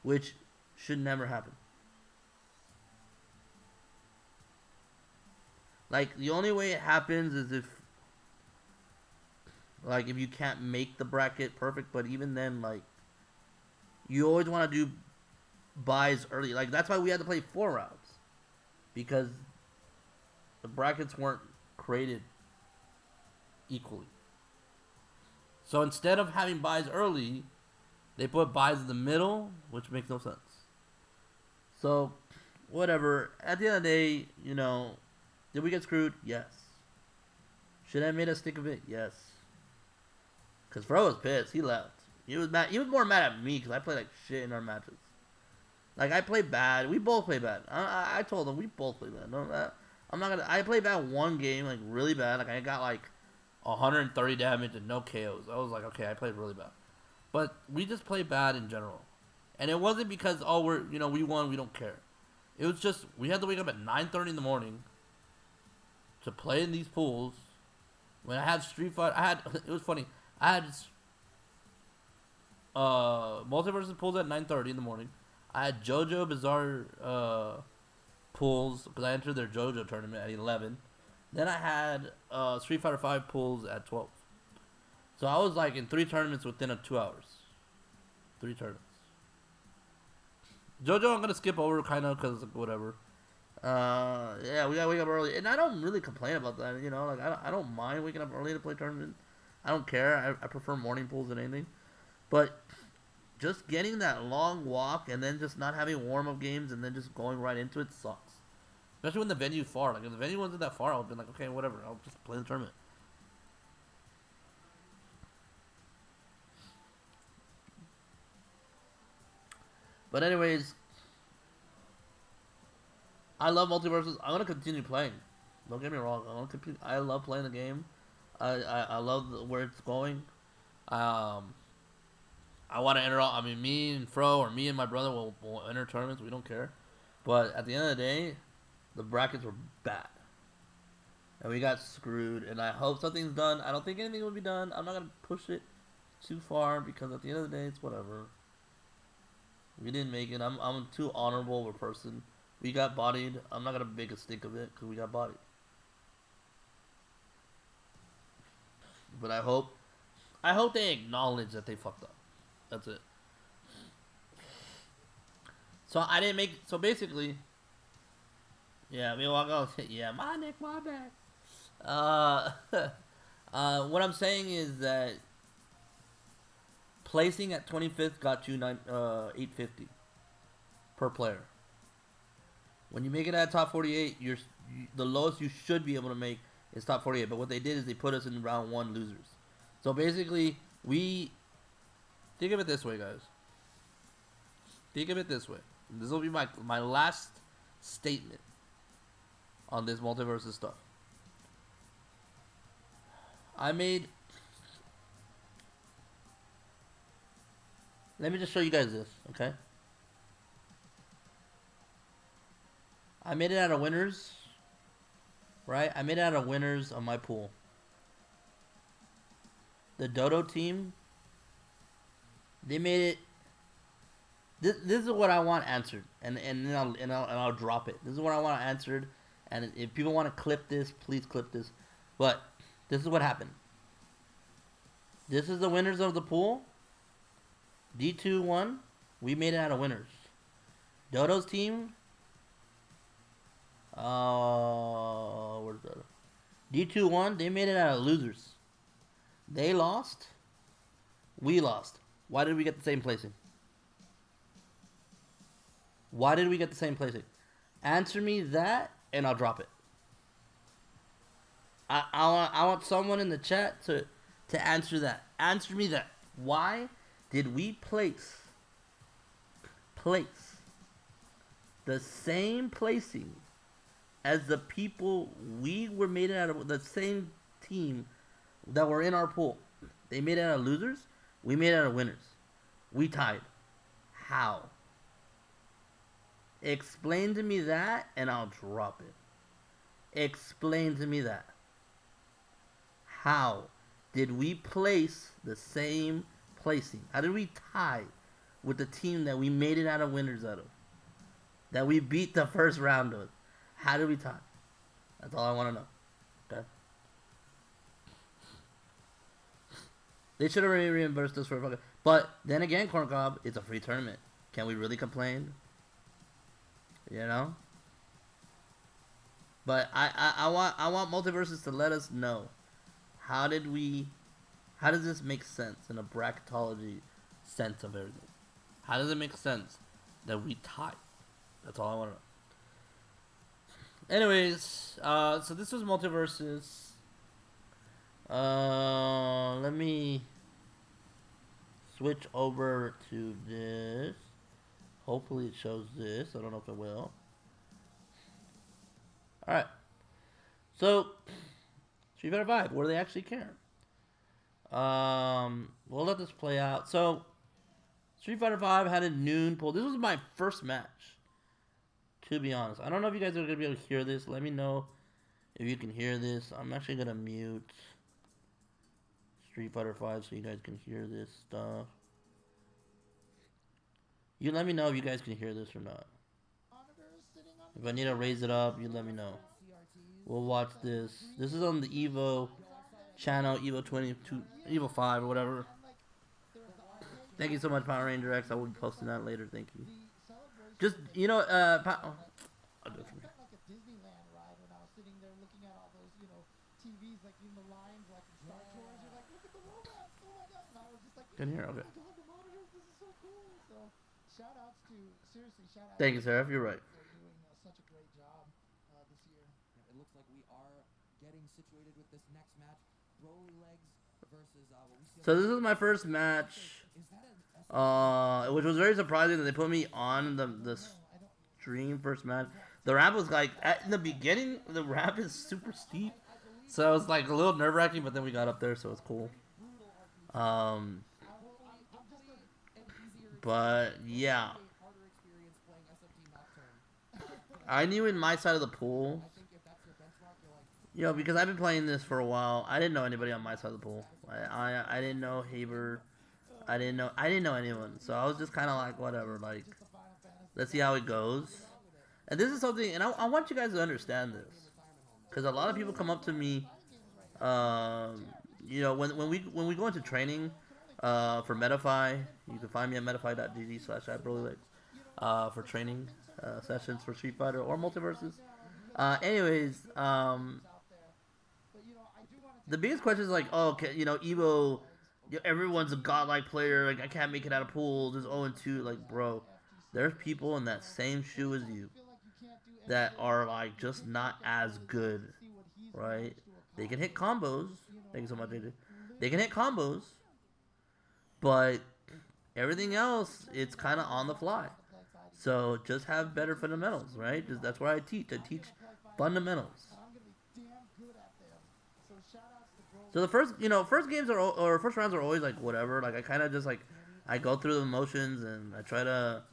which should never happen. Like, the only way it happens is if you can't make the bracket perfect, but even then, like, you always want to do buys early. Like, that's why we had to play 4 rounds, because the brackets weren't created equally. So instead of having buys early, they put buys in the middle, which makes no sense. So, whatever. At the end of the day, did we get screwed? Yes. Should I have made a stick of it? Yes. Because Fro was pissed. He left. He was mad. He was more mad at me because I played like shit in our matches. Like, I played bad. We both played bad. I told him we both played bad. No, I'm not gonna. I played bad one game, like really bad. Like, I got like 130 damage and no KOs. I was like, okay, I played really bad. But we just played bad in general, and it wasn't because we won, we don't care. It was just we had to wake up at 9:30 in the morning to play in these pools. When I had Street Fighter, it was funny. I had multiverses pools at 9:30 in the morning. I had JoJo Bizarre pools because I entered their JoJo tournament at 11. Then I had Street Fighter 5 pools at 12. So I was like in 3 tournaments within 2 hours. 3 tournaments. JoJo I'm gonna skip over kind of because whatever. Yeah, we gotta wake up early, and I don't really complain about that. Like I don't mind waking up early to play tournament. I don't care. I prefer morning pools than anything. But just getting that long walk and then just not having warm up games and then just going right into it sucks. Especially when the venue's far. Like if the venue wasn't that far, I would be like, okay, whatever. I'll just play the tournament. But anyways, I love multiverses. I'm gonna continue playing. Don't get me wrong. I love playing the game. I love where it's going. I want to enter. I mean, me and Fro or me and my brother will enter tournaments. We don't care. But at the end of the day, the brackets were bad, and we got screwed. And I hope something's done. I don't think anything will be done. I'm not gonna push it too far because at the end of the day, it's whatever. We didn't make it. I'm too honorable of a person. We got bodied. I'm not gonna make a stink of it because we got bodied. But I hope they acknowledge that they fucked up. That's it. So I didn't make. So basically, yeah. I mean, yeah, my neck, my back. What I'm saying is that placing at 25th got you 850 per player. When you make it at top 48, the lowest you should be able to make is top 48. But what they did is they put us in round 1 losers. So basically, think of it this way, guys. Think of it this way. This will be my last statement on this multiverses stuff. Let me just show you guys this, okay? I made it out of winners, right? I made it out of winners on my pool. The Dodo team, they this is what I want answered, and then I'll drop it. This is what I want answered, and if people want to clip this, please clip this. But this is what happened. This is the winners of the pool. D2 won. We made it out of winners. Dodo's team. Where's Dodo? D2 won. They made it out of losers. They lost. We lost. Why did we get the same placing? Why did we get the same placing? Answer me that, and I'll drop it. I want someone in the chat to answer that. Answer me that. Why did we place the same placing as the people we were made out of, the same team that were in our pool? They made it out of losers. We made it out of winners. We tied. How? Explain to me that, and I'll drop it. Explain to me that. How did we place the same placing? How did we tie with the team that we made it out of winners out of? That we beat the first round of? How did we tie? That's all I want to know. Okay. They should have already reimbursed us for fucking. But then again, Corn Cob, it's a free tournament. Can we really complain? You know. But I want Multiverses to let us know, how does this make sense in a bracketology sense of everything? How does it make sense that we tied? That's all I want to know. Anyways, so this was Multiverses. Let me switch over to this. Hopefully it shows this. I don't know if it will. Alright. So, Street Fighter 5, where they actually care. We'll let this play out. So, Street Fighter 5 had a noon poll. This was my first match, to be honest. I don't know if you guys are going to be able to hear this. Let me know if you can hear this. I'm actually going to mute Street Fighter 5 so you guys can hear this stuff. You let me know if you guys can hear this or not. If I need to raise it up, you let me know. We'll watch this. This is on the EVO channel, EVO 22, EVO 5 or whatever. Thank you so much, Power Ranger X. I will be posting that later. Thank you. Just, you know, I'll do it for me. Can you hear? Okay. Thank you, Sarah. You're right. Such a great job this year. It looks like we are getting situated with this next match. Broly legs versus so this is my first match. Which was very surprising that they put me on the stream first match. The ramp was like in the beginning. The ramp is super steep, so it was like a little nerve wracking. But then we got up there, so it's cool. But yeah. I knew in my side of the pool, you know, because I've been playing this for a while. I didn't know anybody on my side of the pool. I didn't know Haber. I didn't know anyone. So I was just kind of like, whatever. Like, let's see how it goes. And this is something, and I want you guys to understand this, because a lot of people come up to me, you know, when we go into training for Metafy. You can find me at metafy.gg/@brolylegs for training sessions for Street Fighter or Multiverses. Anyways, the biggest question is like, oh, okay, you know, EVO, everyone's a godlike player. Like, I can't make it out of pool. Just 0-2. Like, bro, there's people in that same shoe as you that are like just not as good, right? They can hit combos. Thank you so much, AJ. They can hit combos, but everything else, it's kind of on the fly. So just have better fundamentals, right? That's what I teach. I teach fundamentals. So the first games or first rounds are always like whatever. Like I kind of just like I go through the motions and I try to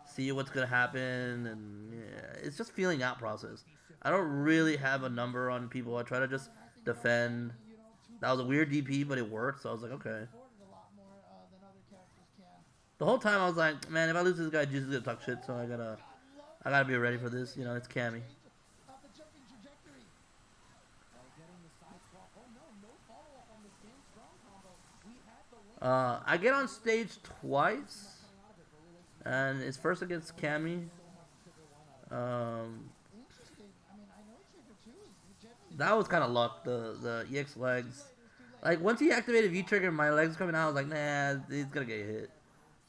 see what's gonna happen, and yeah, it's just feeling out process. I don't really have a number on people. I try to just defend. That was a weird DP, but it worked. So I was like, okay. The whole time I was like, man, if I lose this guy, Jesus is gonna talk shit. So I gotta be ready for this. You know, it's Cammy. The jumping trajectory. Getting the side swap. Oh no, no follow up on the same strong combo. We had the link. I get on stage twice, and it's first against Cammy. Interesting. I mean, I know Trigger 2 is generally That was kind of luck. The EX legs. Like once he activated V trigger, my legs coming out. I was like, nah, he's gonna get hit.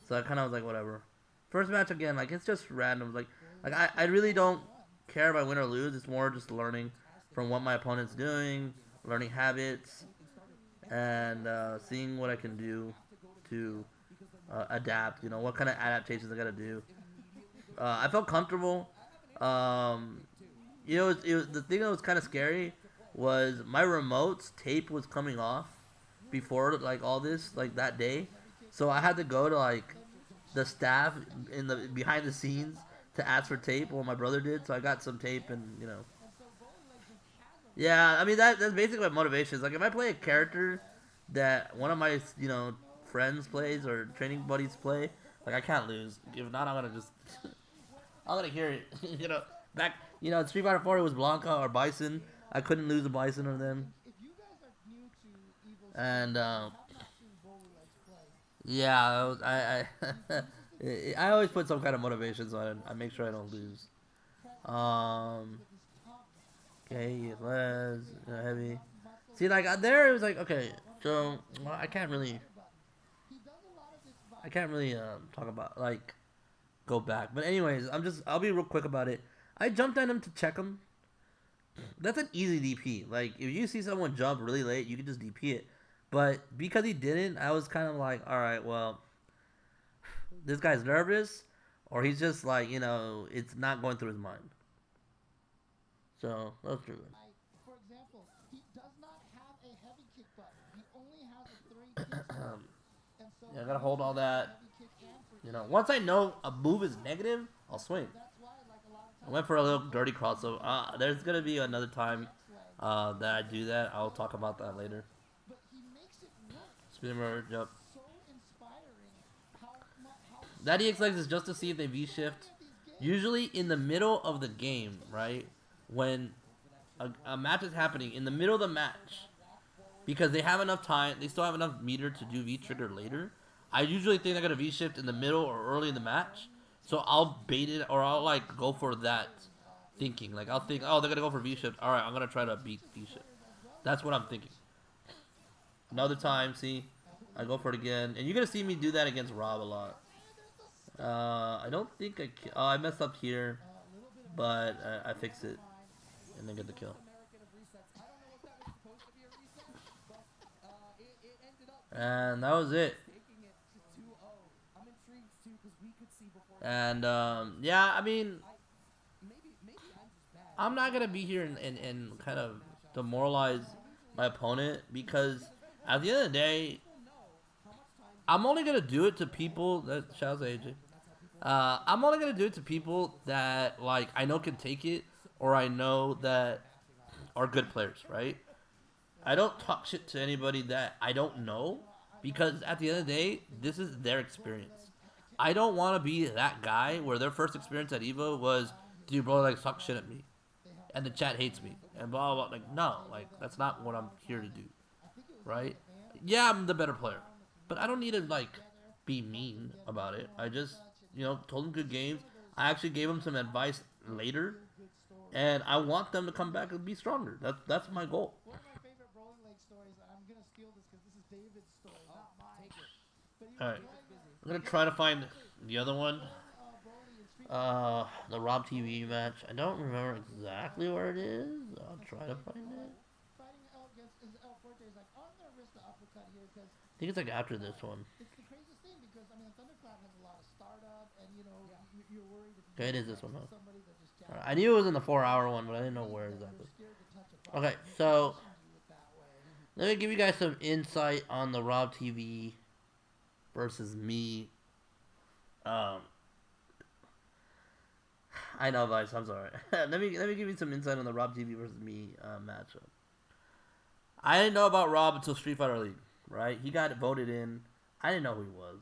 So I kind of was like, whatever. First match again, like it's just random. Like I really don't care if I win or lose. It's more just learning from what my opponent's doing, learning habits, and seeing what I can do to adapt. You know, what kind of adaptations I gotta do. I felt comfortable. Um, you know, the thing that was kind of scary was my remote's tape was coming off before like all this like that day, so I had to go to like the staff in the behind the scenes to ask for tape. Well, my brother did, so I got some tape, and you know, yeah. I mean that's basically my motivation. Is like if I play a character that one of my friends plays or training buddies play, like I can't lose. If not, I'm gonna just I'm gonna hear it. Back in Street Fighter 4 it was Blanca or Bison. I couldn't lose a Bison or them. if you guys are new to EVO, And have not seen Bully Legs play. yeah, I always put some kind of motivation so I make sure I don't lose. Okay, Les, heavy. See, like there it was like okay, so well, I can't really talk about like go back. But anyways, I'll be real quick about it. I jumped on him to check him. That's an easy DP. Like if you see someone jump really late, you can just DP it. But because he didn't, I was kind of like, all right, well, this guy's nervous, or he's just like, it's not going through his mind. So that's true. For example, he does not have a heavy kick button. He only has a 3 kick button. And so Yeah, I gotta hold all that. heavy kick and free Once I know a move is negative, I'll swing. That's why, like a lot of I went for a little dirty crossover. There's gonna be another time that I do that. I'll talk about that later. but he makes it work. Spin merge, yep. So inspiring. How That EX legs is just to see if they V shift. Usually in the middle of the game, right? When a match is happening, in the middle of the match, because they have enough time, they still have enough meter to do V trigger later. I usually think they're gonna V shift in the middle or early in the match, so I'll bait it or I'll like go for that thinking. Like I'll think, oh, they're gonna go for V shift. All right, I'm gonna try to beat V shift. That's what I'm thinking. Another time, see, I go for it again, and you're gonna see me do that against Rob a lot. I don't think I messed up here, but I fixed it and then get the kill. And that was it. And yeah, I mean, I'm not gonna be here and kind of demoralize my opponent because at the end of the day, I'm only gonna do it to people that shouts AJ. I'm only gonna do it to people that like I know can take it or I know that are good players, right? I don't talk shit to anybody that I don't know because at the end of the day, this is their experience. I don't want to be that guy where their first experience at EVO was, dude, bro, like talk shit at me, and the chat hates me, and blah blah blah. Like no, like that's not what I'm here to do, right? Yeah, I'm the better player, but I don't need to like be mean about it. I just told them good games. I actually gave them some advice later, and I want them to come back and be stronger. That's my goal. One of my favorite Rolling Leg stories, and I'm gonna steal this because this is David's story, not mine. All right, I'm gonna try to find the other one. The Rob TV match. I don't remember exactly where it is. I'll try to find it. Fighting against El Forte is like, oh, I'm gonna risk the uppercut here because I think it's like after this one. it's the craziest thing because I mean Thunderclap has a lot of startup and you're worried if Okay, it is this one. Huh? somebody that just Alright, I knew it was in the 4-hour one, but I didn't know where exactly. Okay, so let me give you guys some insight on the Rob TV versus me. I know, Vice. I'm sorry. let me give you some insight on the Rob TV versus me matchup. I didn't know about Rob until Street Fighter League, right? He got voted in. I didn't know who he was,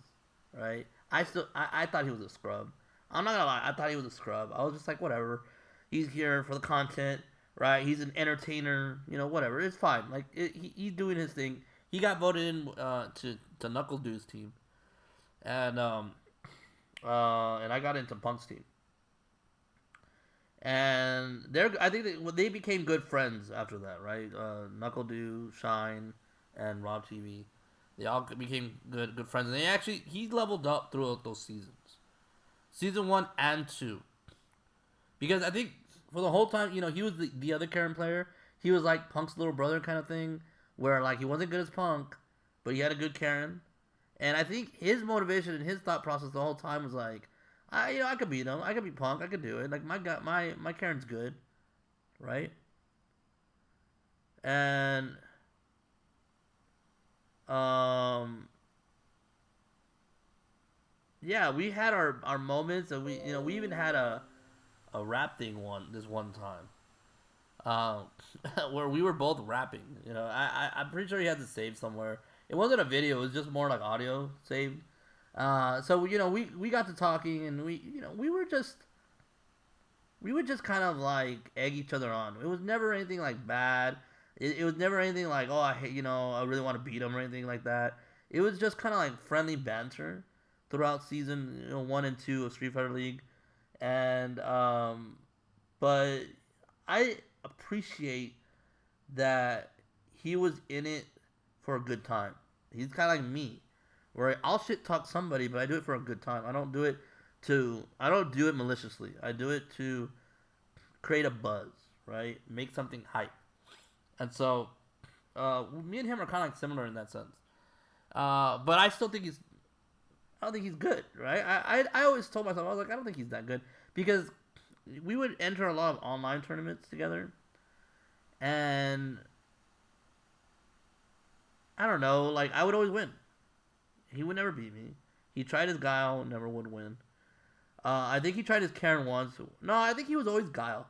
right? I thought he was a scrub. I'm not gonna lie, I thought he was a scrub. I was just like, whatever. He's here for the content, right? He's an entertainer, whatever. It's fine. Like he's doing his thing. He got voted in to Knuckle Dude's team, and I got into Punk's team. And I think they became good friends after that, right? Knuckle Dude, Shine, and Rob TV. They all became good friends, and he leveled up throughout those seasons, season 1 and 2, because I think for the whole time, he was the other Karen player. He was like Punk's little brother kind of thing, where like he wasn't good as Punk, but he had a good Karen, and I think his motivation and his thought process the whole time was like, I could beat him, I could beat Punk, I could do it. Like my Karen's good, right? And um yeah, we had our moments, and we even had a rap thing this one time, where we were both rapping. I'm pretty sure he had to save somewhere. It wasn't a video; it was just more like audio saved. So we got to talking, and we would just kind of like egg each other on. It was never anything like bad. It was never anything like, oh, I hate, I really want to beat him or anything like that. It was just kind of like friendly banter throughout season 1 and 2 of Street Fighter League, and but I appreciate that he was in it for a good time. He's kind of like me, where I'll shit talk somebody, but I do it for a good time. I don't do it maliciously. I do it to create a buzz, right? Make something hype. And so, me and him are kind of like similar in that sense. But I don't think he's good, right? I always told myself, I was like, I don't think he's that good, because we would enter a lot of online tournaments together, and I don't know, like I would always win. He would never beat me. He tried his Guile, never would win. I think he tried his Karen once. No, I think he was always Guile,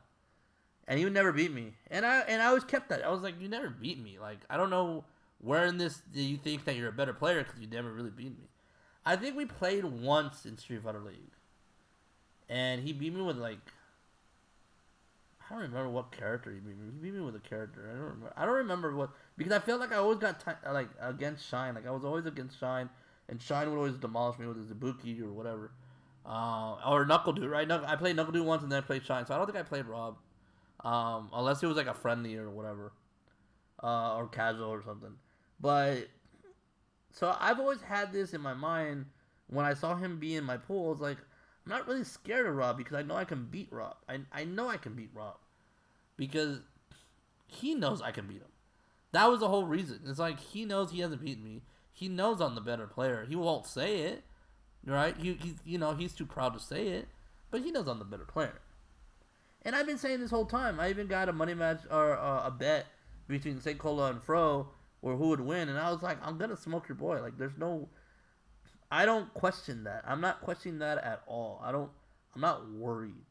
and he would never beat me. And I always kept that. I was like, you never beat me. Like, I don't know where in this do you think that you're a better player, because you never really beat me. I think we played once in Street Fighter League, and he beat me with like, I don't remember what character he beat me. He beat me with a character. I don't remember what, because I felt like I always got like against Shine. Like I was always against Shine, and Shine would always demolish me with his Ibuki or whatever. Or Knuckle Dude, right? I played Knuckle Dude once, and then I played Shine. So I don't think I played Rob, unless it was like a friendly or whatever, or casual or something. But so I've always had this in my mind. When I saw him be in my pool, I was like, I'm not really scared of Rob, because I know I can beat Rob. I know I can beat Rob, because he knows I can beat him. That was the whole reason. It's like, he knows he hasn't beaten me. He knows I'm the better player. He won't say it, right? He's too proud to say it, but he knows I'm the better player. And I've been saying this whole time. I even got a money match, or a bet between Seikola and Fro, or who would win, and I was like, I'm gonna smoke your boy. Like, I don't question that. I'm not questioning that at all. I'm not worried.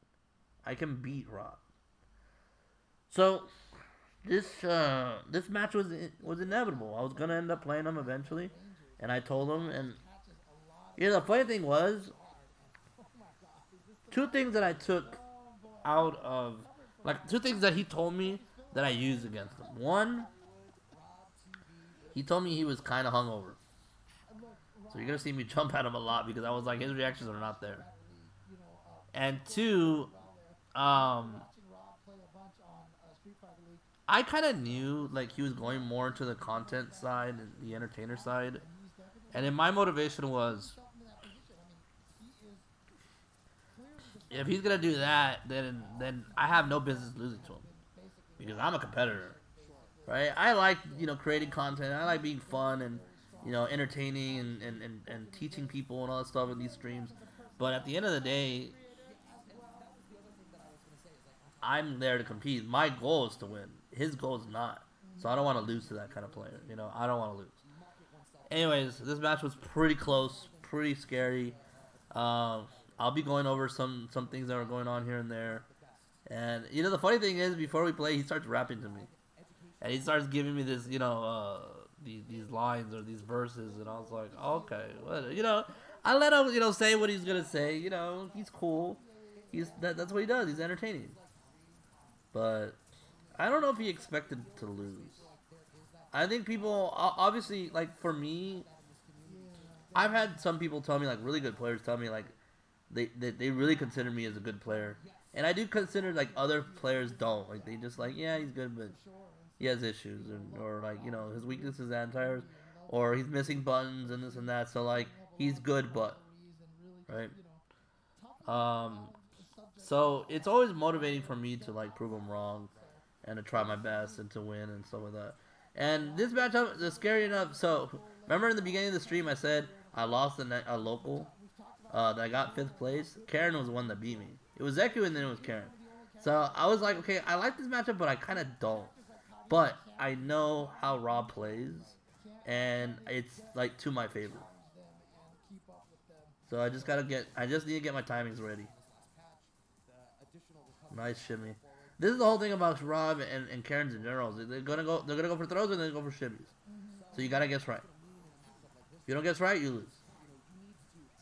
I can beat Rob. So this match was inevitable. I was gonna end up playing him eventually, and I told him. And the funny thing was, two things that I took out of, like, two things that he told me that I used against him. One, he told me he was kind of hungover. So you're going to see me jump at him a lot, because I was like, his reactions are not there. And two, I kind of knew, like, he was going more into the content side and the entertainer side. And then my motivation was, if he's going to do that, then I have no business losing to him, because I'm a competitor. Right? I like, creating content. I like being fun and, entertaining and teaching people and all that stuff in these streams. But at the end of the day, I'm there to compete. My goal is to win. His goal is not. So I don't want to lose to that kind of player. I don't want to lose. Anyways, this match was pretty close, pretty scary. I'll be going over some things that are going on here and there. And, the funny thing is, before we play, he starts rapping to me. And he starts giving me this, these lines or these verses, and I was like, okay, what, I let him, say what he's gonna say. He's cool. That's what he does. He's entertaining. But I don't know if he expected to lose. I think people obviously like for me. I've had some people tell me like really good players tell me like they really consider me as a good player, and I do consider like other players don't like they just like yeah he's good but he has issues or like his weaknesses anti or he's missing buttons and this and that so like he's good but right um so it's always motivating for me to like prove him wrong and to try my best and to win and stuff like that. And this matchup is scary enough. So remember in the beginning of the stream I said I lost a local that I got fifth place. Karen was the one that beat me. It was Zeku and then it was Karen. So I was like, okay, I like this matchup, but I kind of don't. But I know how Rob plays, and it's like to my favor. So I just need to get my timings ready. Nice shimmy. This is the whole thing about Rob and Karen's in general. They're gonna go for throws and then go for shimmies. So you gotta guess right. If you don't guess right, you lose.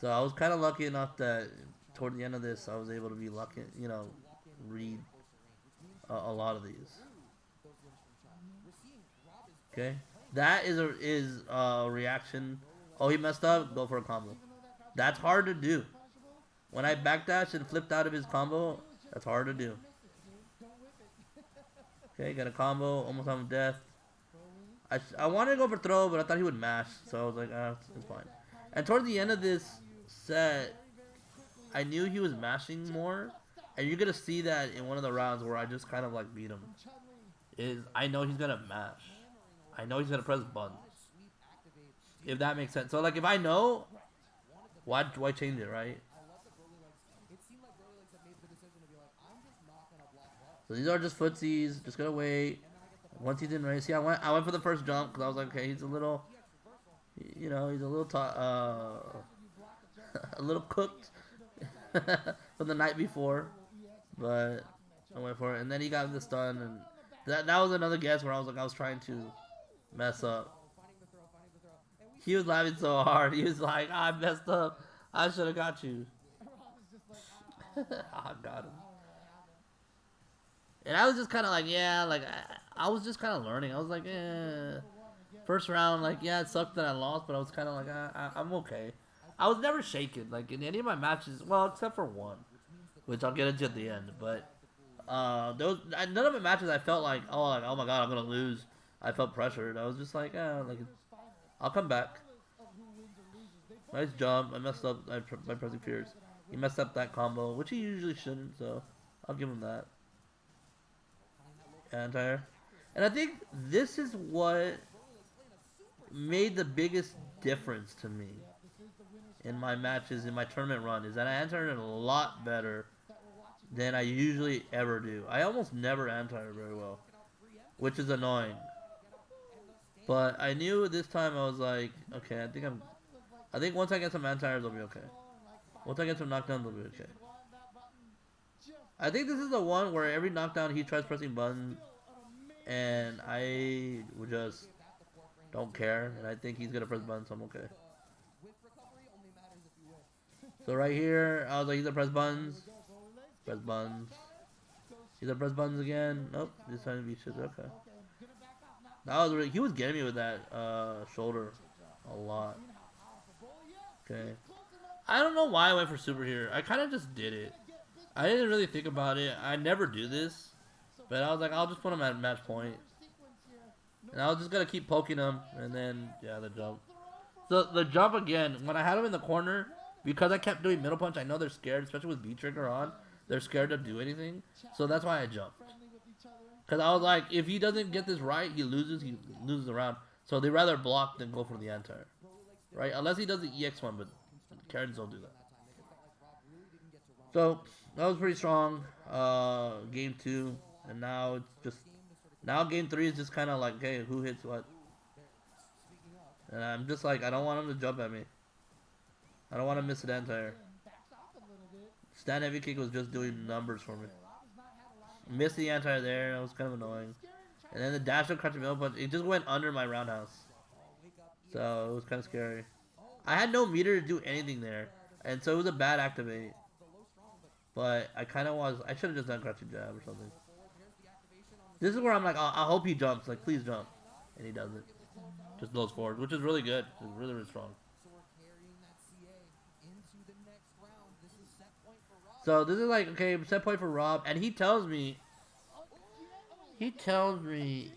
So I was kind of lucky enough that toward the end of this, I was able to be lucky, read a lot of these. Okay, that is a reaction. Oh, he messed up. Go for a combo. That's hard to do. When I backdash and flipped out of his combo, that's hard to do. Okay, got a combo, almost on death. I wanted to go for throw, but I thought he would mash, so I was like, it's fine. And toward the end of this set, I knew he was mashing more, and you're gonna see that in one of the rounds where I just kind of like beat him. I know he's gonna mash. I know he's gonna press buttons. If that makes sense. So like if I know, why change it, right? So these are just footsies. Just gonna wait. Once he's in race, see, I went for the first jump because I was like, okay, he's a little, he's a little a little cooked from the night before, but I went for it, and then he got the stun, and that was another guess where I was trying to mess up. He was laughing so hard. He was like, I messed up. I should have got you. I got him. And I was just kind of like, yeah, like I was just kind of learning. I was like, first round, like yeah, it sucked that I lost, but I was kind of like, I'm okay. I was never shaken, like in any of my matches, well, except for one, which I'll get into at the end. But none of my matches I felt like, oh my god, I'm gonna lose. I felt pressured. I was just like, I'll come back. Nice jump. I messed up by pressing Fierce. He messed up that combo, which he usually shouldn't, so I'll give him that. Anti-air. And I think this is what made the biggest difference to me in my matches, in my tournament run, is that I anti-aired a lot better than I usually ever do. I almost never anti-air very well, which is annoying. But I knew this time I was like, okay, I think once I get some anti-airs, I'll be okay. Once I get some knockdowns, I'll be okay. I think this is the one where every knockdown he tries pressing buttons, and I would just don't care, and I think he's gonna press buttons, so I'm okay. So right here, I was like, he's gonna press buttons. Press buttons. He's gonna press buttons again. Nope, this time to be shit. Okay. He was getting me with that shoulder a lot. Okay. I don't know why I went for super here. I kind of just did it. I didn't really think about it. I never do this. But I was like, I'll just put him at match point. And I was just going to keep poking him. And then, yeah, the jump. So the jump again, when I had him in the corner, because I kept doing middle punch, I know they're scared, especially with B-Trigger on. They're scared to do anything. So that's why I jumped. Because I was like, if he doesn't get this right, he loses the round. So they rather block than go for the anti-air. Right? Unless he does the EX one, but Karens don't do that. So that was pretty strong. Game 2. And now it's just... Now game 3 is just kind of like, okay, who hits what? And I'm just like, I don't want him to jump at me. I don't want to miss an anti-air. Stand heavy kick was just doing numbers for me. Missed the anti-air there, that was kind of annoying. And then the dash up crunch middle punch, it just went under my roundhouse. So it was kind of scary. I had no meter to do anything there, and so it was a bad activate. But I kind of was. I should have just done crouching jab or something. This is where I'm like, I hope he jumps. Like, please jump, and he doesn't. Just blows forward, which is really good. It's really, really strong. So this is like, okay, set point for Rob, and he tells me, he tells me,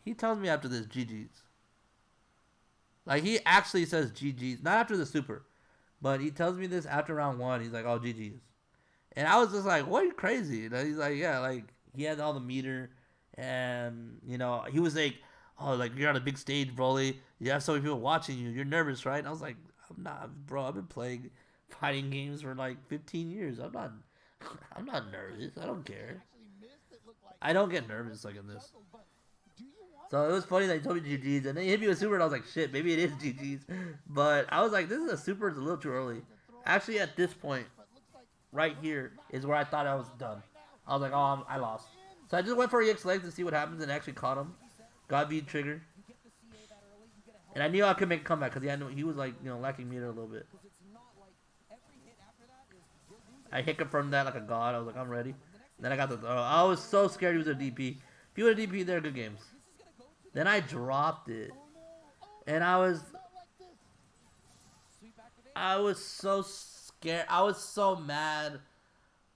he tells me after this GG's. Like, he actually says GG's, not after the super, but he tells me this after round one. He's like, oh, GG's. And I was just like, what, you crazy? And he's like, yeah, like, he had all the meter, and, you know, he was like, oh, like, you're on a big stage, Broly. You have so many people watching you. You're nervous, right? And I was like, I'm not, bro. I've been playing fighting games for like 15 years. I'm not, I'm not nervous. I don't care. I don't get nervous like in this. So it was funny that he told me GG's, and then he hit me with super, and I was like, shit, maybe it is GG's. But I was like, this is a super, it's a little too early. Actually, at this point, right here, is where I thought I was done. I was like, oh, I lost. So I just went for EX legs to see what happens, and actually caught him. Got V triggered. And I knew I could make a comeback, because he was like, you know, lacking meter a little bit. I hit him from that like a god. I was like, I'm ready. And then I got the throw. I was so scared he was a DP. If he was a DP, they're good games. Then I dropped it. And I was so scared. I was so mad.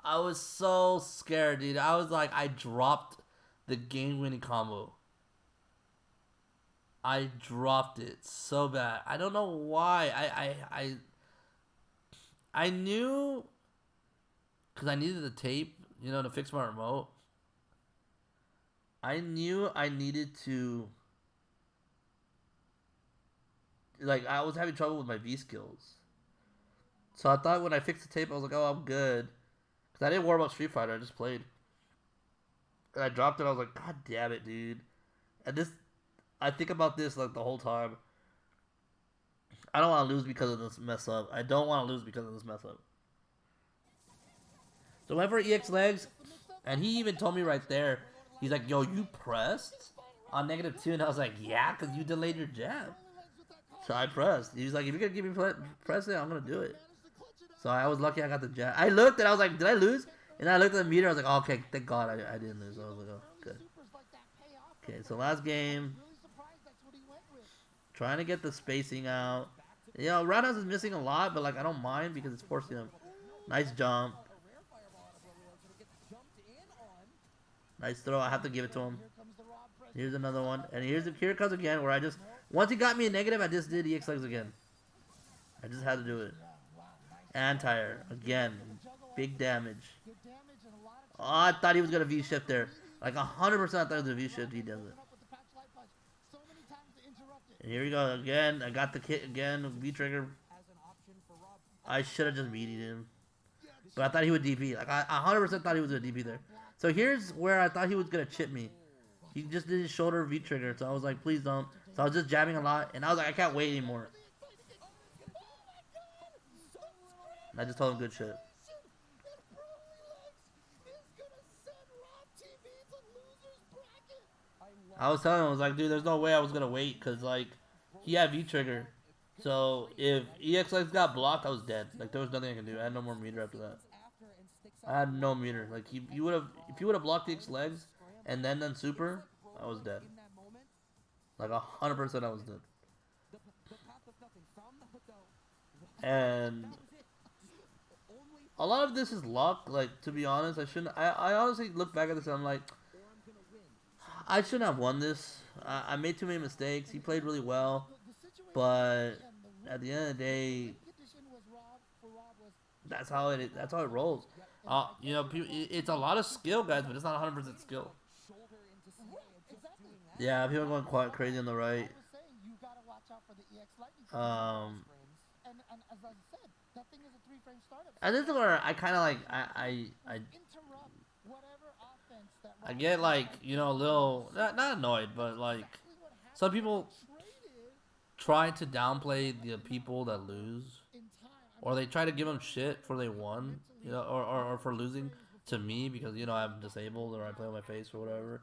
I was so scared, dude. I was like, I dropped the game-winning combo. I dropped it so bad. I don't know why. I knew, because I needed the tape, you know, to fix my remote. I knew I needed to, like, I was having trouble with my V skills. So I thought when I fixed the tape, I was like, oh, I'm good. Because I didn't worry about Street Fighter, I just played. And I dropped it, I was like, god damn it, dude. And this, I think about this, like, the whole time. I don't want to lose because of this mess up. I don't want to lose because of this mess up. So whenever EX legs, and he even told me right there, he's like, yo, you pressed on -2? And I was like, yeah, because you delayed your jab. So I pressed. He was like, if you're going to give me press it, I'm going to do it. So I was lucky I got the jab. I looked and I was like, did I lose? And I looked at the meter, I was like, oh, okay, thank God I didn't lose. I was like, oh, good. Okay, so last game. Trying to get the spacing out. You know, Roundhouse is missing a lot, but like I don't mind because it's forcing him. Nice jump. Nice throw. I have to give it to him. Here's another one. And here it comes again where I just, once he got me a negative, I just did EX legs again. I just had to do it. Anti-air. Again. Big damage. Oh, I thought he was going to V-shift there. Like 100% I thought he was going to V-shift. He doesn't. And here we go again. I got the kit again. V-trigger. I should have just beaten him. But I thought he would DP. Like I 100% thought he was going to DP there. So here's where I thought he was going to chip me. He just did his shoulder V-trigger. So I was like, please don't. So I was just jabbing a lot. And I was like, I can't wait anymore. And I just told him good shit. I was telling him, I was like, dude, there's no way I was going to wait. Because, like, he had V-trigger. So if EX legs got blocked, I was dead. Like, there was nothing I could do. I had no more meter after that. I had no meter. Like, if you would have blocked the EX legs and then done super, I was dead. Like 100% I was dead. And a lot of this is luck. Like, to be honest, I shouldn't. I honestly look back at this and I'm like, I shouldn't have won this. I made too many mistakes. He played really well, but at the end of the day, that's how it is. That's how it rolls. You know, it's a lot of skill, guys, but it's not 100% skill. Yeah, people are going quite crazy on the right. And this is where I kind of like I get like, you know, a little not annoyed, but like some people try to downplay the people that lose, or they try to give them shit for they won, you know, or for losing to me because, you know, I'm disabled or I play on my face or whatever.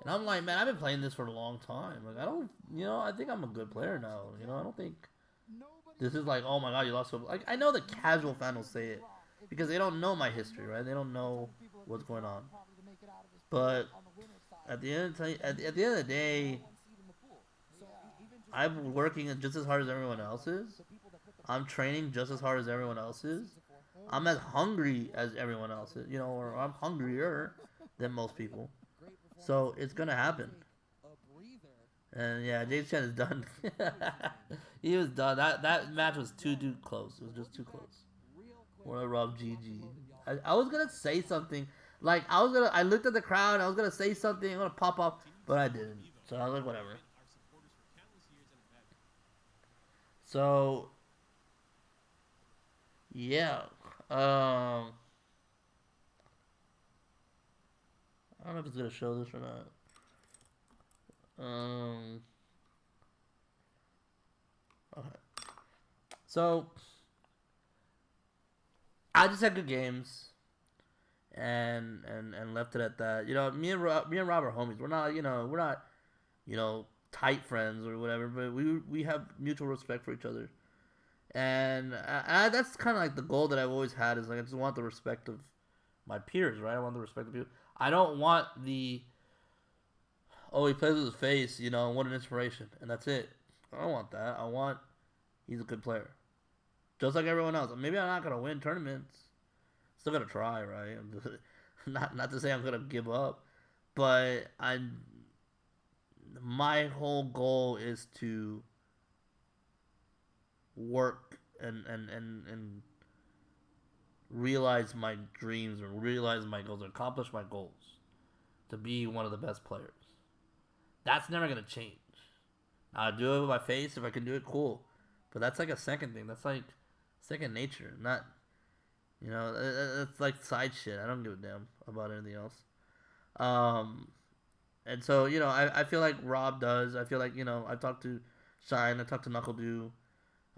And I'm like, man, I've been playing this for a long time. Like, I don't, you know, I think I'm a good player now. You know, I don't think This is like, oh my god, you lost so. Like, I know the casual fan will say it because they don't know my history, right? They don't know what's going on. But at the end of at the end of the day, I'm working just as hard as everyone else is. I'm training just as hard as everyone else is. I'm as hungry as everyone else is, or I'm hungrier than most people. So it's gonna happen. And yeah, James Chen is done. He was done. That match was too close. It was just too close. What a rough GG. I was gonna say something. Like I looked at the crowd. I was gonna say something. I'm gonna pop up, but I didn't. So I was like, whatever. So yeah. I don't know if it's gonna show this or not. Um. Okay. So I just had good games, and left it at that. Me and Rob are homies. We're not tight friends or whatever, but we have mutual respect for each other, and that's kind of like the goal that I've always had is like I just want the respect of my peers, right? I want the respect of people. I don't want the he plays with his face, what an inspiration, and that's it. I don't want that. I want he's a good player, just like everyone else. Maybe I'm not gonna win tournaments. Still gonna try, right? I'm just, not to say I'm gonna give up, but my whole goal is to work and realize my dreams or realize my goals, or accomplish my goals to be one of the best players. That's never gonna change. I'll do it with my face if I can do it, cool. But that's like a second thing. That's like second nature. Not it's like side shit. I don't give a damn about anything else. Um, and so I feel like Rob does. I feel like I talked to Shine. I talked to Knuckle Dew.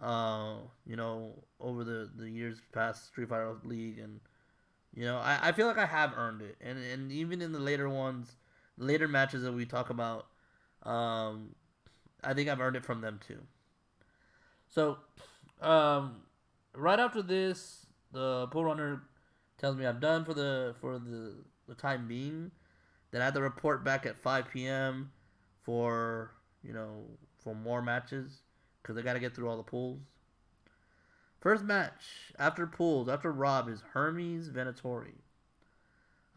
Over the years past Street Fighter League, and I feel like I have earned it, and even in the later matches that we talk about, I think I've earned it from them too. So, um, right after this, the pool runner tells me I'm done for the time being. Then I have to report back at 5 p.m. for for more matches because they got to get through all the pools. First match after pools after Rob is Hermes Venatori.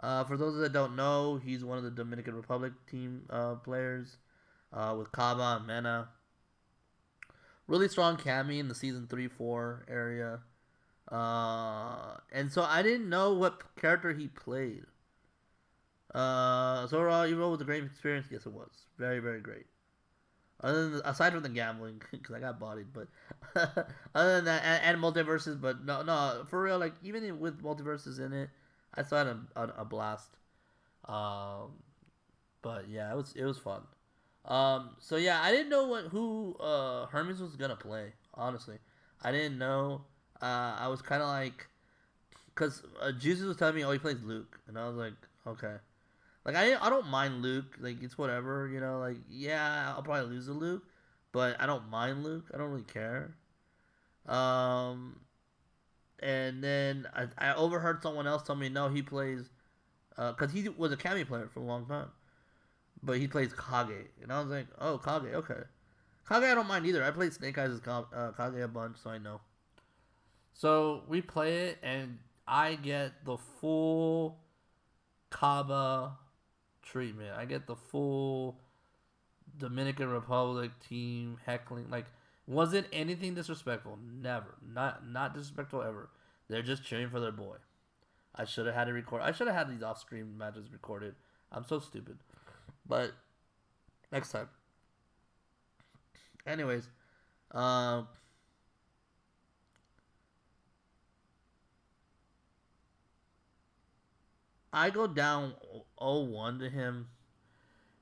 For those that don't know, he's one of the Dominican Republic team players with Kaba and Mena. Really strong Cammy in the season 3-4 area. And so I didn't know what character he played. So overall, even though it was a great experience, yes, it was very, very great. Aside from the gambling, because I got bodied, but other than that, and multiverses, but no, for real, like even with multiverses in it, I still had a blast. Um, but yeah, it was fun. So yeah, I didn't know who Hermes was gonna play. Honestly, I didn't know. I was kind of like, cause Jesus was telling me, oh, he plays Luke, and I was like, okay. Like I don't mind Luke. Like it's whatever, Like yeah, I'll probably lose to Luke, but I don't mind Luke. I don't really care. Um, and then I overheard someone else tell me no, he plays, cause he was a Kami player for a long time, but he plays Kage, and I was like, oh Kage, okay. Kage I don't mind either. I played Snake Eyes as Kage a bunch, so I know. So we play it, and I get the full Kaba treatment. I get the full Dominican Republic team heckling. Like, wasn't anything disrespectful. Never. Not disrespectful ever. They're just cheering for their boy. I should have had it record. I should have had these off-screen matches recorded. I'm so stupid. But next time. Anyways, um, I go down 0-1 to him.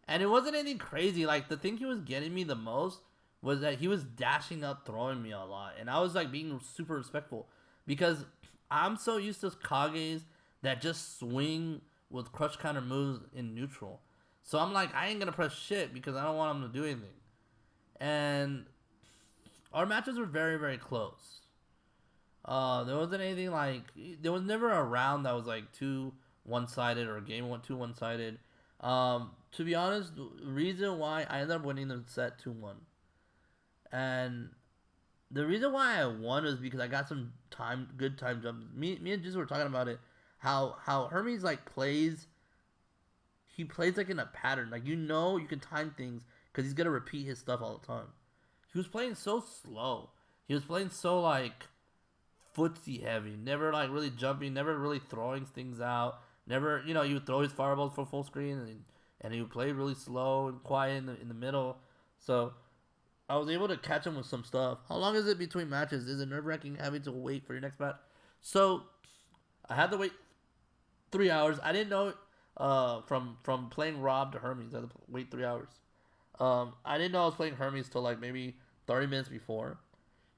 And it wasn't anything crazy. Like, the thing he was getting me the most was that he was dashing up, throwing me a lot. And I was, like, being super respectful. Because I'm so used to Kages that just swing with crush counter moves in neutral. So I'm like, I ain't going to press shit because I don't want him to do anything. And our matches were very very close. There wasn't anything like there was never a round that was like too one sided or a game went too one sided. To be honest, the reason why I ended up winning the set 2-1, and the reason why I won was because I got some good time jumps. Me and Jesus were talking about it. How Hermes like plays. He plays like in a pattern. Like you can time things because he's gonna repeat his stuff all the time. He was playing so slow. He was playing so like footsie heavy. Never like really jumping. Never really throwing things out. Never he would throw his fireballs for full screen and he would play really slow and quiet in the middle. So I was able to catch him with some stuff. How long is it between matches? Is it nerve wracking having to wait for your next match? So I had to wait 3 hours. I didn't know from playing Rob to Hermes. I had to wait 3 hours. I didn't know I was playing Hermes till like maybe 30 minutes before.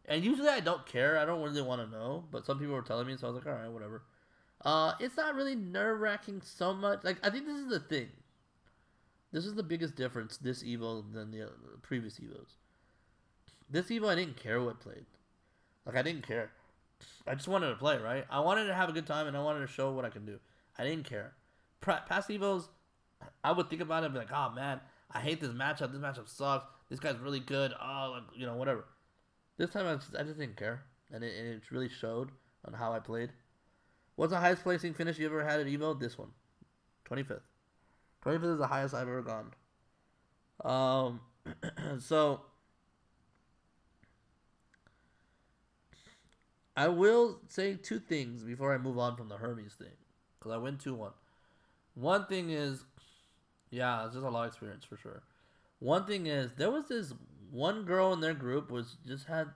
And usually I don't care. I don't really want to know. But some people were telling me, so I was like, all right, whatever. It's not really nerve wracking so much. Like I think this is the thing. This is the biggest difference this Evo than the previous Evos. This Evo I didn't care what played. Like I didn't care. I just wanted to play, right? I wanted to have a good time and I wanted to show what I can do. I didn't care. Past Evos, I would think about it and be like, oh man, I hate this matchup. This matchup sucks. This guy's really good. Oh, like, whatever. This time I just didn't care. And it really showed on how I played. What's the highest placing finish you ever had at Evo? This one. 25th. 25th is the highest I've ever gone. So I will say two things before I move on from the Hermes thing, because I win 2-1. One thing is, yeah, it's just a lot of experience for sure. One thing is, there was this one girl in their group was just had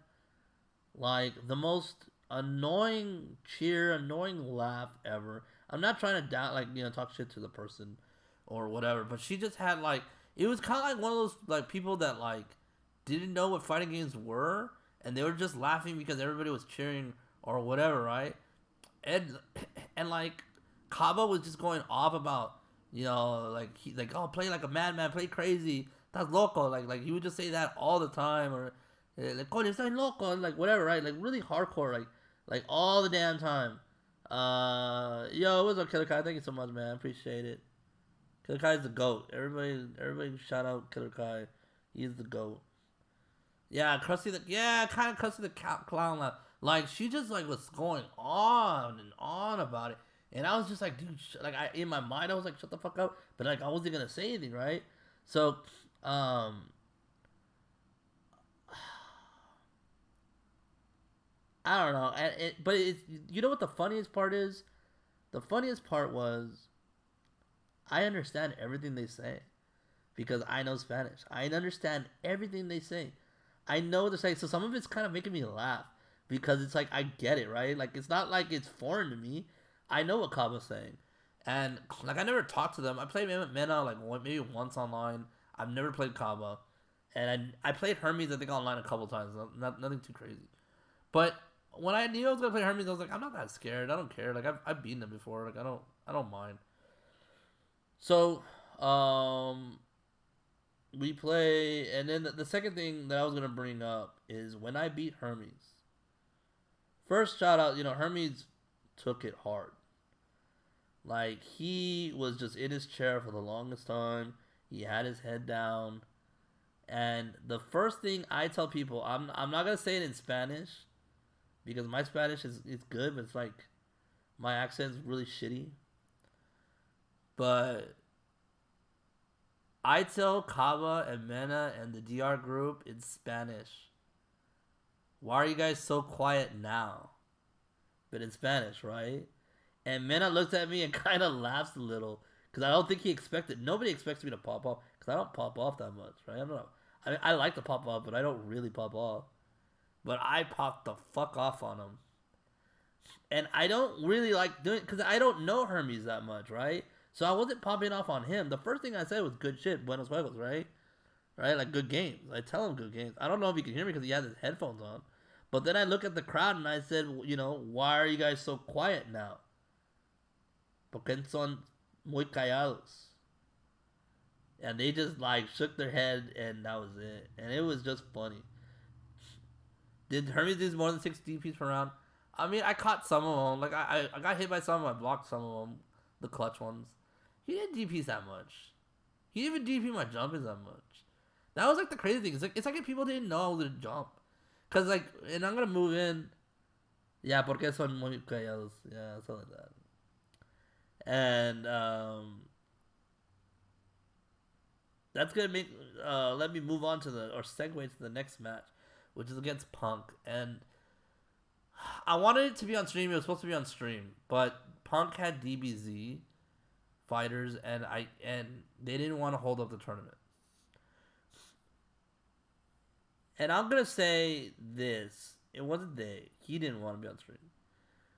like the most annoying cheer, annoying laugh ever. I'm not trying to talk shit to the person or whatever, but she just had like it was kind of like one of those like people that like didn't know what fighting games were and they were just laughing because everybody was cheering or whatever, right? And and like Kaba was just going off about like he like oh play like a madman, play crazy, that's loco, like he would just say that all the time or like oh it's loco, like whatever, right? Like really hardcore, like all the damn time. Yo, what's up, Killer Kai? Thank you so much, man. Appreciate it. Killer Kai is the goat. Everybody, shout out Killer Kai. He's the goat. Yeah, kind of Krusty the clown. Like she just like was going on and on about it, and I was just like, dude, in my mind I was like, shut the fuck up, but like I wasn't gonna say anything, right? So, I don't know, but it's what the funniest part is? The funniest part was I understand everything they say because I know Spanish. I understand everything they say. I know what they're saying. So some of it's kind of making me laugh because it's like I get it, right? Like it's not like it's foreign to me. I know what Kaba's saying, and like I never talked to them. I played Mena like maybe once online. I've never played Kaba, and I played Hermes I think online a couple times. Nothing too crazy, but when I knew I was gonna play Hermes, I was like, I'm not that scared. I don't care. Like I've beaten them before. Like I don't mind. So, we play, and then the second thing that I was gonna bring up is when I beat Hermes. First shout out, Hermes took it hard. Like he was just in his chair for the longest time. He had his head down, and the first thing I tell people, I'm not gonna say it in Spanish, because my Spanish is good, but it's like my accent is really shitty. But I tell Kaba and Mena and the DR group in Spanish, why are you guys so quiet now? But in Spanish, right? And Mena looks at me and kind of laughs a little because I don't think he expected. Nobody expects me to pop off because I don't pop off that much, right? I don't know. I like to pop off, but I don't really pop off. But I popped the fuck off on him, and I don't really like doing because I don't know Hermes that much, right? So I wasn't popping off on him. The first thing I said was good shit, Buenos Juegos, right? Right? Like good games. I tell him good games. I don't know if he can hear me because he has his headphones on. But then I look at the crowd and I said, why are you guys so quiet now? Porque son muy callados. And they just like shook their head and that was it. And it was just funny. Did Hermes do more than 6 DPs per round? I mean, I caught some of them. Like I got hit by some. I blocked some of them, the clutch ones. He didn't DPs that much. He didn't even DP my jump that much. That was like the crazy thing. It's like if people didn't know I was gonna jump, cause like, and I'm gonna move in. Yeah, porque son muy callados. Yeah, something like that. And that's gonna make let me move on to the or segue to the next match, which is against Punk. And I wanted it to be on stream. It was supposed to be on stream, but Punk had DBZ fighters, and they didn't want to hold up the tournament. And I'm gonna say this: it wasn't they. He didn't want to be on stream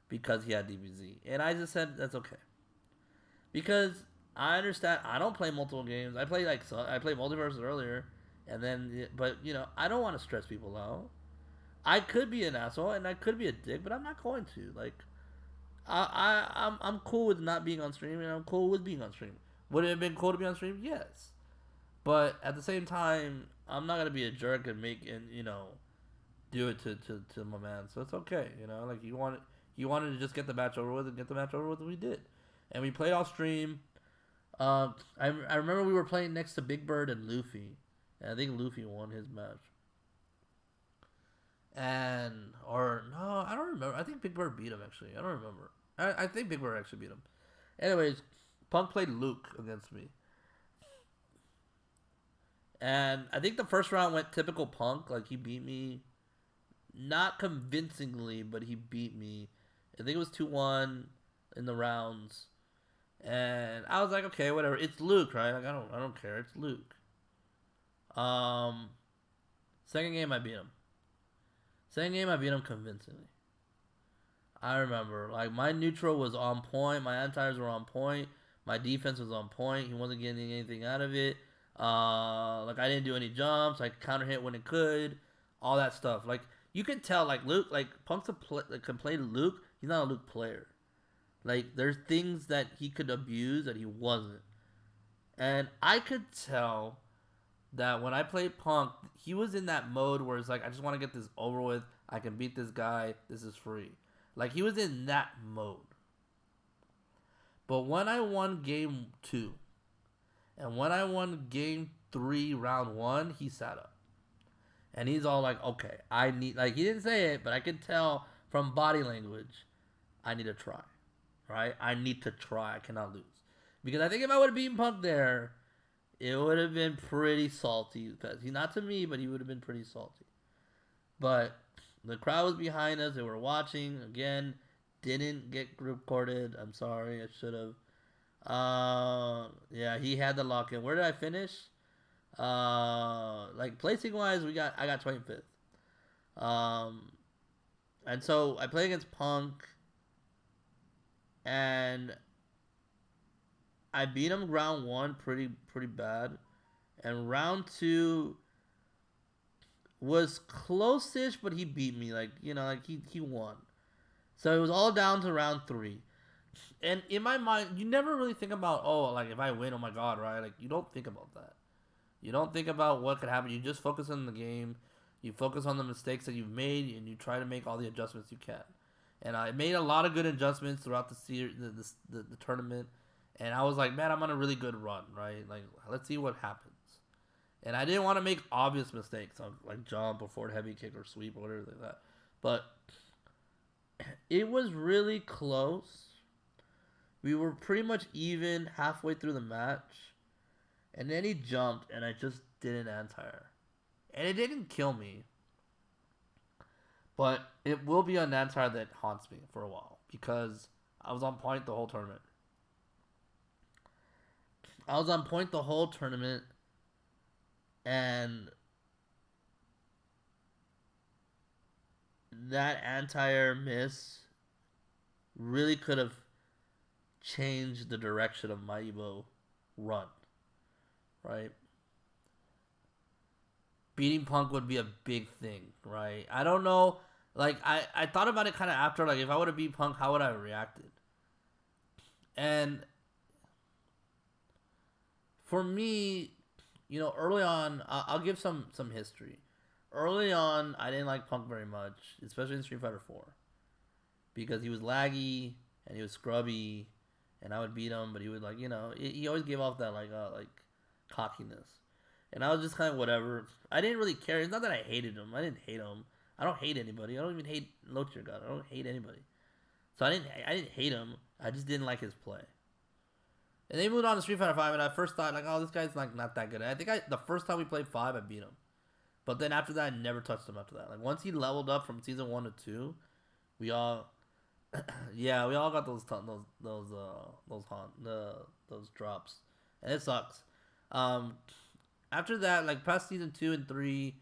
because he had DBZ, and I just said that's okay because I understand. I don't play multiple games. I play I played multiverse earlier, and then but I don't want to stress people out. I could be an asshole and I could be a dick, but I'm not going to. Like, I'm cool with not being on stream, and I'm cool with being on stream. Would it have been cool to be on stream? Yes, but at the same time, I'm not gonna be a jerk and do it to my man. So it's okay, Like you wanted to just get the match over with and get the match over with, and we did, and we played off stream. I remember we were playing next to Big Bird and Luffy, and I think Luffy won his match. Or no, I don't remember. I think Big Bird beat him actually. I don't remember. I think Big Bird actually beat him. Anyways, Punk played Luke against me, and I think the first round went typical Punk. Like he beat me, not convincingly, but he beat me. I think it was 2-1 in the rounds, and I was like, okay, whatever. It's Luke, right? Like I don't care. It's Luke. Second game I beat him. Second game, I beat him convincingly. I remember, like, my neutral was on point. My anti-airs were on point. My defense was on point. He wasn't getting anything out of it. Like, I didn't do any jumps. I counter hit when it could. All that stuff. Like, you could tell, like, Luke, like, Punk's can play Luke. He's not a Luke player. Like, there's things that he could abuse that he wasn't. And I could tell that when I played Punk, he was in that mode where it's like, I just want to get this over with. I can beat this guy. This is free. Like, he was in that mode. But when I won game 2, and when I won game 3, round 1, he sat up. And he's all like, okay, I need, like, he didn't say it, but I could tell from body language, I need to try. Right? I need to try. I cannot lose. Because I think if I would have beaten Punk there, it would have been pretty salty. Not to me, but he would have been pretty salty. But the crowd was behind us. They were watching. Again, didn't get recorded. I'm sorry. I should have. Yeah, he had the lock in. Where did I finish? Like placing wise, I got 25th. And so I played against Punk, and I beat him round 1 pretty bad, and round 2 was close-ish, but he beat me. Like he won. So it was all down to round 3. And in my mind, you never really think about, like if I win, oh my god, right? Like you don't think about that. You don't think about what could happen. You just focus on the game. You focus on the mistakes that you've made, and you try to make all the adjustments you can. And I made a lot of good adjustments throughout the series, the tournament. And I was like, man, I'm on a really good run, right? Like, let's see what happens. And I didn't want to make obvious mistakes, like jump or forward heavy kick or sweep or whatever like that. But it was really close. We were pretty much even halfway through the match. And then he jumped, and I just didn't anti-air. And it didn't kill me. But it will be an anti-air that haunts me for a while. Because I was on point the whole tournament. And that anti-air miss really could have changed the direction of my EVO run. Right? Beating Punk would be a big thing, right? I don't know. Like, I thought about it kind of after, like, if I would have beat Punk, how would I have reacted? And for me, early on, I'll give some history. Early on, I didn't like Punk very much, especially in Street Fighter 4, because he was laggy and he was scrubby, and I would beat him, but he would like he always gave off that like cockiness, and I was just kind of whatever. I didn't really care. It's not that I hated him. I didn't hate him. I don't hate anybody. I don't even hate Locher God. I don't hate anybody. So I didn't hate him. I just didn't like his play. And they moved on to Street Fighter 5, and I first thought like, oh, this guy's like not that good. And I think the first time we played 5, I beat him. But then after that, I never touched him after that. Like once he leveled up from season 1 to 2, we all yeah, we all got those drops, and it sucks. Um, After that, like past season 2 and 3,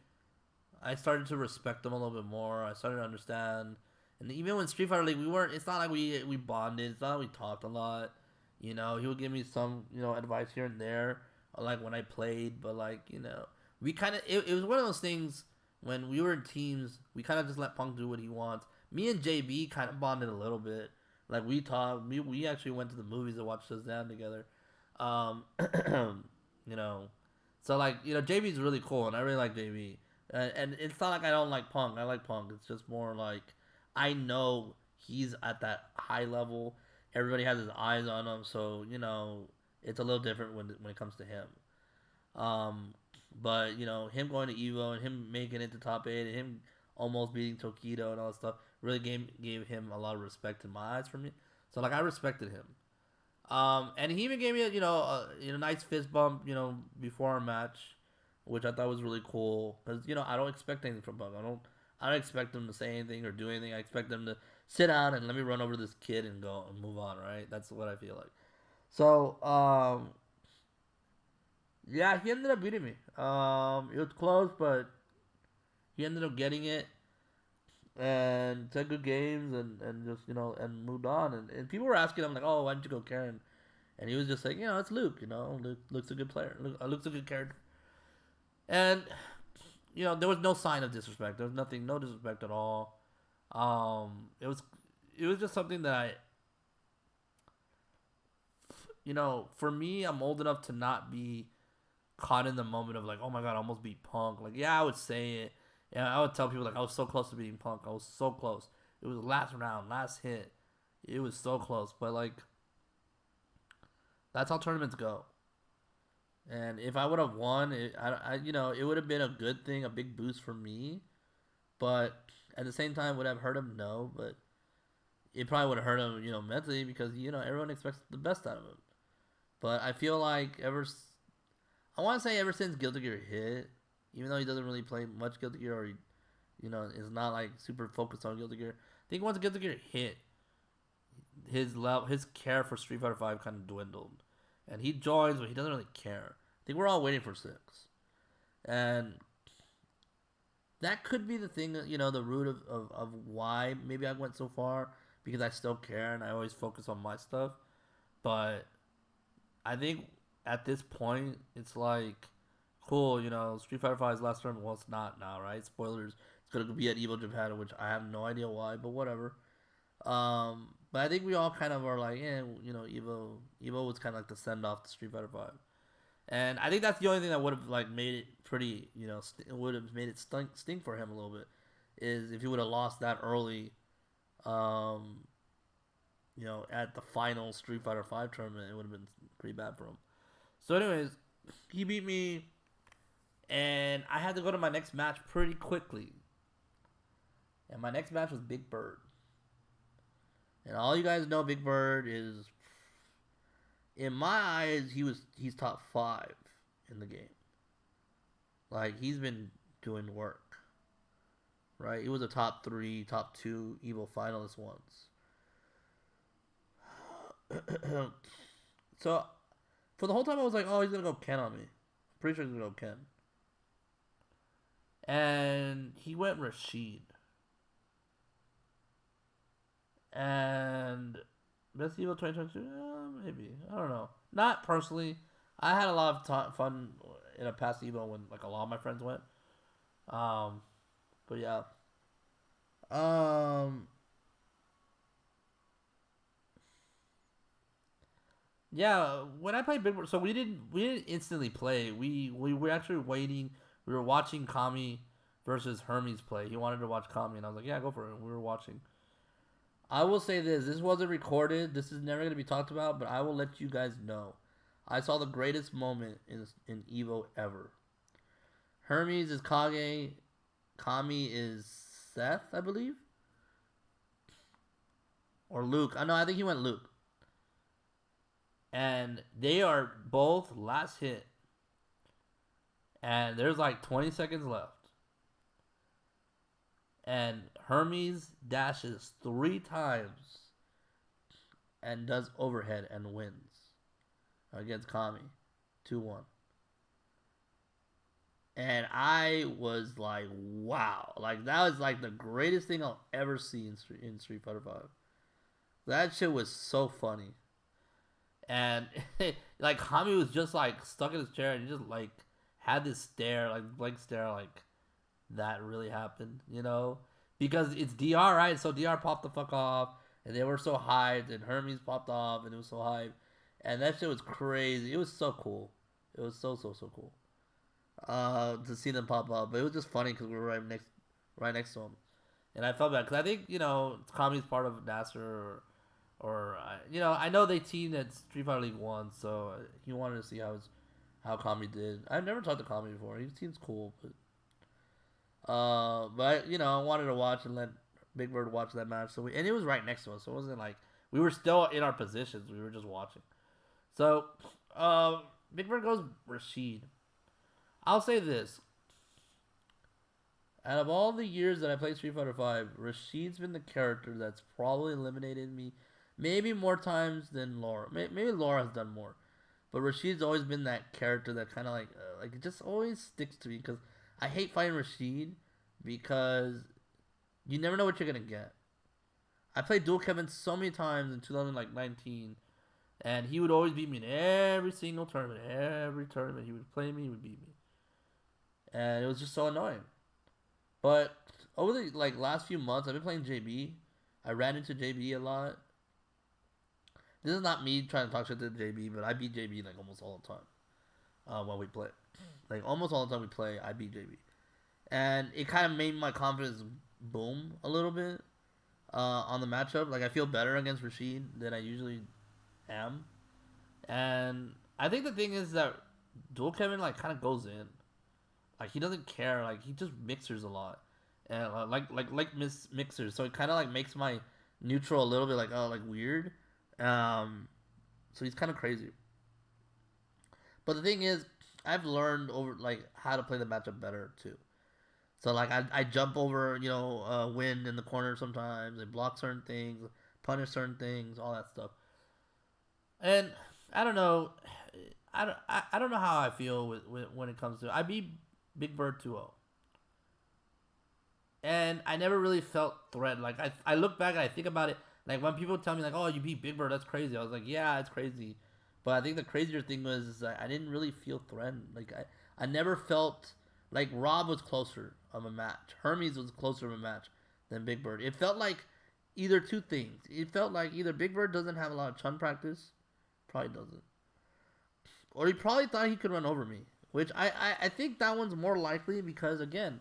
I started to respect them a little bit more. I started to understand, and even when Street Fighter League, we weren't. It's not like we bonded. It's not like we talked a lot. He would give me some advice here and there, like when I played. But like we kind of it was one of those things when we were in teams. We kind of just let Punk do what he wants. Me and JB kind of bonded a little bit. Like we talked. We actually went to the movies and watched Shazam together. Um, you know, so like JB's really cool, and I really like JB. And it's not like I don't like Punk. I like Punk. It's just more like I know he's at that high level. Everybody has his eyes on him, so it's a little different when it comes to him. Um, but him going to EVO and him making it to top 8 and him almost beating Tokido and all that stuff really gave him a lot of respect in my eyes for me. So like I respected him. And he even gave me a nice fist bump before our match, which I thought was really cool because I don't expect anything from Buck. I don't expect them to say anything or do anything. I expect them to sit down and let me run over this kid and go and move on. Right? That's what I feel like. So yeah, he ended up beating me. It was close, but he ended up getting it and took good games and just and moved on. And people were asking him like, oh, why didn't you go Karen? And he was just like, it's Luke. Luke's a good player. Luke's a good character. And there was no sign of disrespect. There was nothing, no disrespect at all. It was just something that for me, I'm old enough to not be caught in the moment of like, oh my god, I almost beat Punk. Like, yeah, I would say it. Yeah, I would tell people like I was so close to beating Punk. I was so close. It was last round, last hit. It was so close, but like that's how tournaments go. And if I would have won, it would have been a good thing, a big boost for me. But at the same time, would have hurt him? No, but it probably would have hurt him, mentally because everyone expects the best out of him. But I feel like I want to say ever since Guilty Gear hit, even though he doesn't really play much Guilty Gear or he, is not like super focused on Guilty Gear. I think once Guilty Gear hit, his care for Street Fighter 5 kind of dwindled, and he joins, but he doesn't really care. I think we're all waiting for 6, and that could be the thing. The root of why maybe I went so far because I still care and I always focus on my stuff. But I think at this point, it's like cool. Street Fighter 5's last turn. Well, it's not now, right? Spoilers. It's gonna be at EVO Japan, which I have no idea why, but whatever. But I think we all kind of are like, yeah, Evo was kind of like the send off to Street Fighter 5, and I think that's the only thing that would have like made it pretty, would have made it stink for him a little bit, is if he would have lost that early, um, at the final Street Fighter 5 tournament, it would have been pretty bad for him. So, anyways, he beat me, and I had to go to my next match pretty quickly, and my next match was Big Bird. And all you guys know, Big Bird is, in my eyes, he's top 5 in the game. Like he's been doing work, right? He was a top 3, top 2 Evo finalist once. So for the whole time, I was like, oh, he's gonna go Ken on me. I'm pretty sure he's gonna go Ken. And he went Rashid. And Best Evo 2022? Maybe. I don't know. Not personally. I had a lot of fun in a past Evo when like a lot of my friends went. But yeah. Um, yeah. When I played Big Bird, so we didn't instantly play. We were actually waiting. We were watching Kami versus Hermes play. He wanted to watch Kami, and I was like, yeah, go for it. We were watching. I will say this: this wasn't recorded. This is never going to be talked about, but I will let you guys know. I saw the greatest moment in EVO ever. Hermes is Kage, Kami is Seth, I believe, or Luke. I know, I think he went Luke, and they are both last hit, and there's like 20 seconds left, and Hermes dashes 3 times and does overhead and wins against Kami, 2-1. And I was like, wow, like that was like the greatest thing I'll ever see in Street Fighter Five. That shit was so funny, and like Kami was just like stuck in his chair and he just like had this stare, like blank stare, like that really happened, you know? Because it's DR, right? So DR popped the fuck off, and they were so hyped, and Hermes popped off, and it was so hyped, and that shit was crazy. It was so cool. It was so cool. To see them pop up, but it was just funny because we were right next to them, and I felt bad because I think Kami's part of Nasser, or I know they teamed at Street Fighter League 1, so he wanted to see how Kami did. I've never talked to Kami before. He seems cool, but I wanted to watch and let Big Bird watch that match. And it was right next to us, so it wasn't like we were still in our positions. We were just watching. So, Big Bird goes Rashid. I'll say this. Out of all the years that I played Street Fighter V, Rashid's been the character that's probably eliminated me maybe more times than Laura. Maybe Laura has done more. But Rashid's always been that character that kind of like it just always sticks to me because I hate fighting Rashid because you never know what you're going to get. I played Dual Kevin so many times in 2019, and he would always beat me in every single tournament. Every tournament he would play me, he would beat me. And it was just so annoying. But over the last few months, I've been playing JB. I ran into JB a lot. This is not me trying to talk shit to JB, but I beat JB almost all the time when we play. Almost all the time we play, I beat JB. And it kind of made my confidence boom a little bit on the matchup. I feel better against Rashid than I usually am. And I think the thing is that Dual Kevin kind of goes in. He doesn't care. He just mixers a lot, and mixers. So it kind of makes my neutral a little bit weird. So he's kind of crazy. But the thing is, I've learned over how to play the matchup better too. So I jump over wind in the corner sometimes. I block certain things, punish certain things, all that stuff. And I don't know. I don't know how I feel with when it comes to I beat Big Bird 2-0. And I never really felt threatened. I look back and I think about it. When people tell me oh, you beat Big Bird, that's crazy. I was like, yeah, it's crazy. But I think the crazier thing was I didn't really feel threatened. I never felt Rob was closer of a match. Hermes was closer of a match than Big Bird. It felt like either two things. It felt like either Big Bird doesn't have a lot of chun practice. Probably doesn't. Or he probably thought he could run over me. Which I think that one's more likely because, again,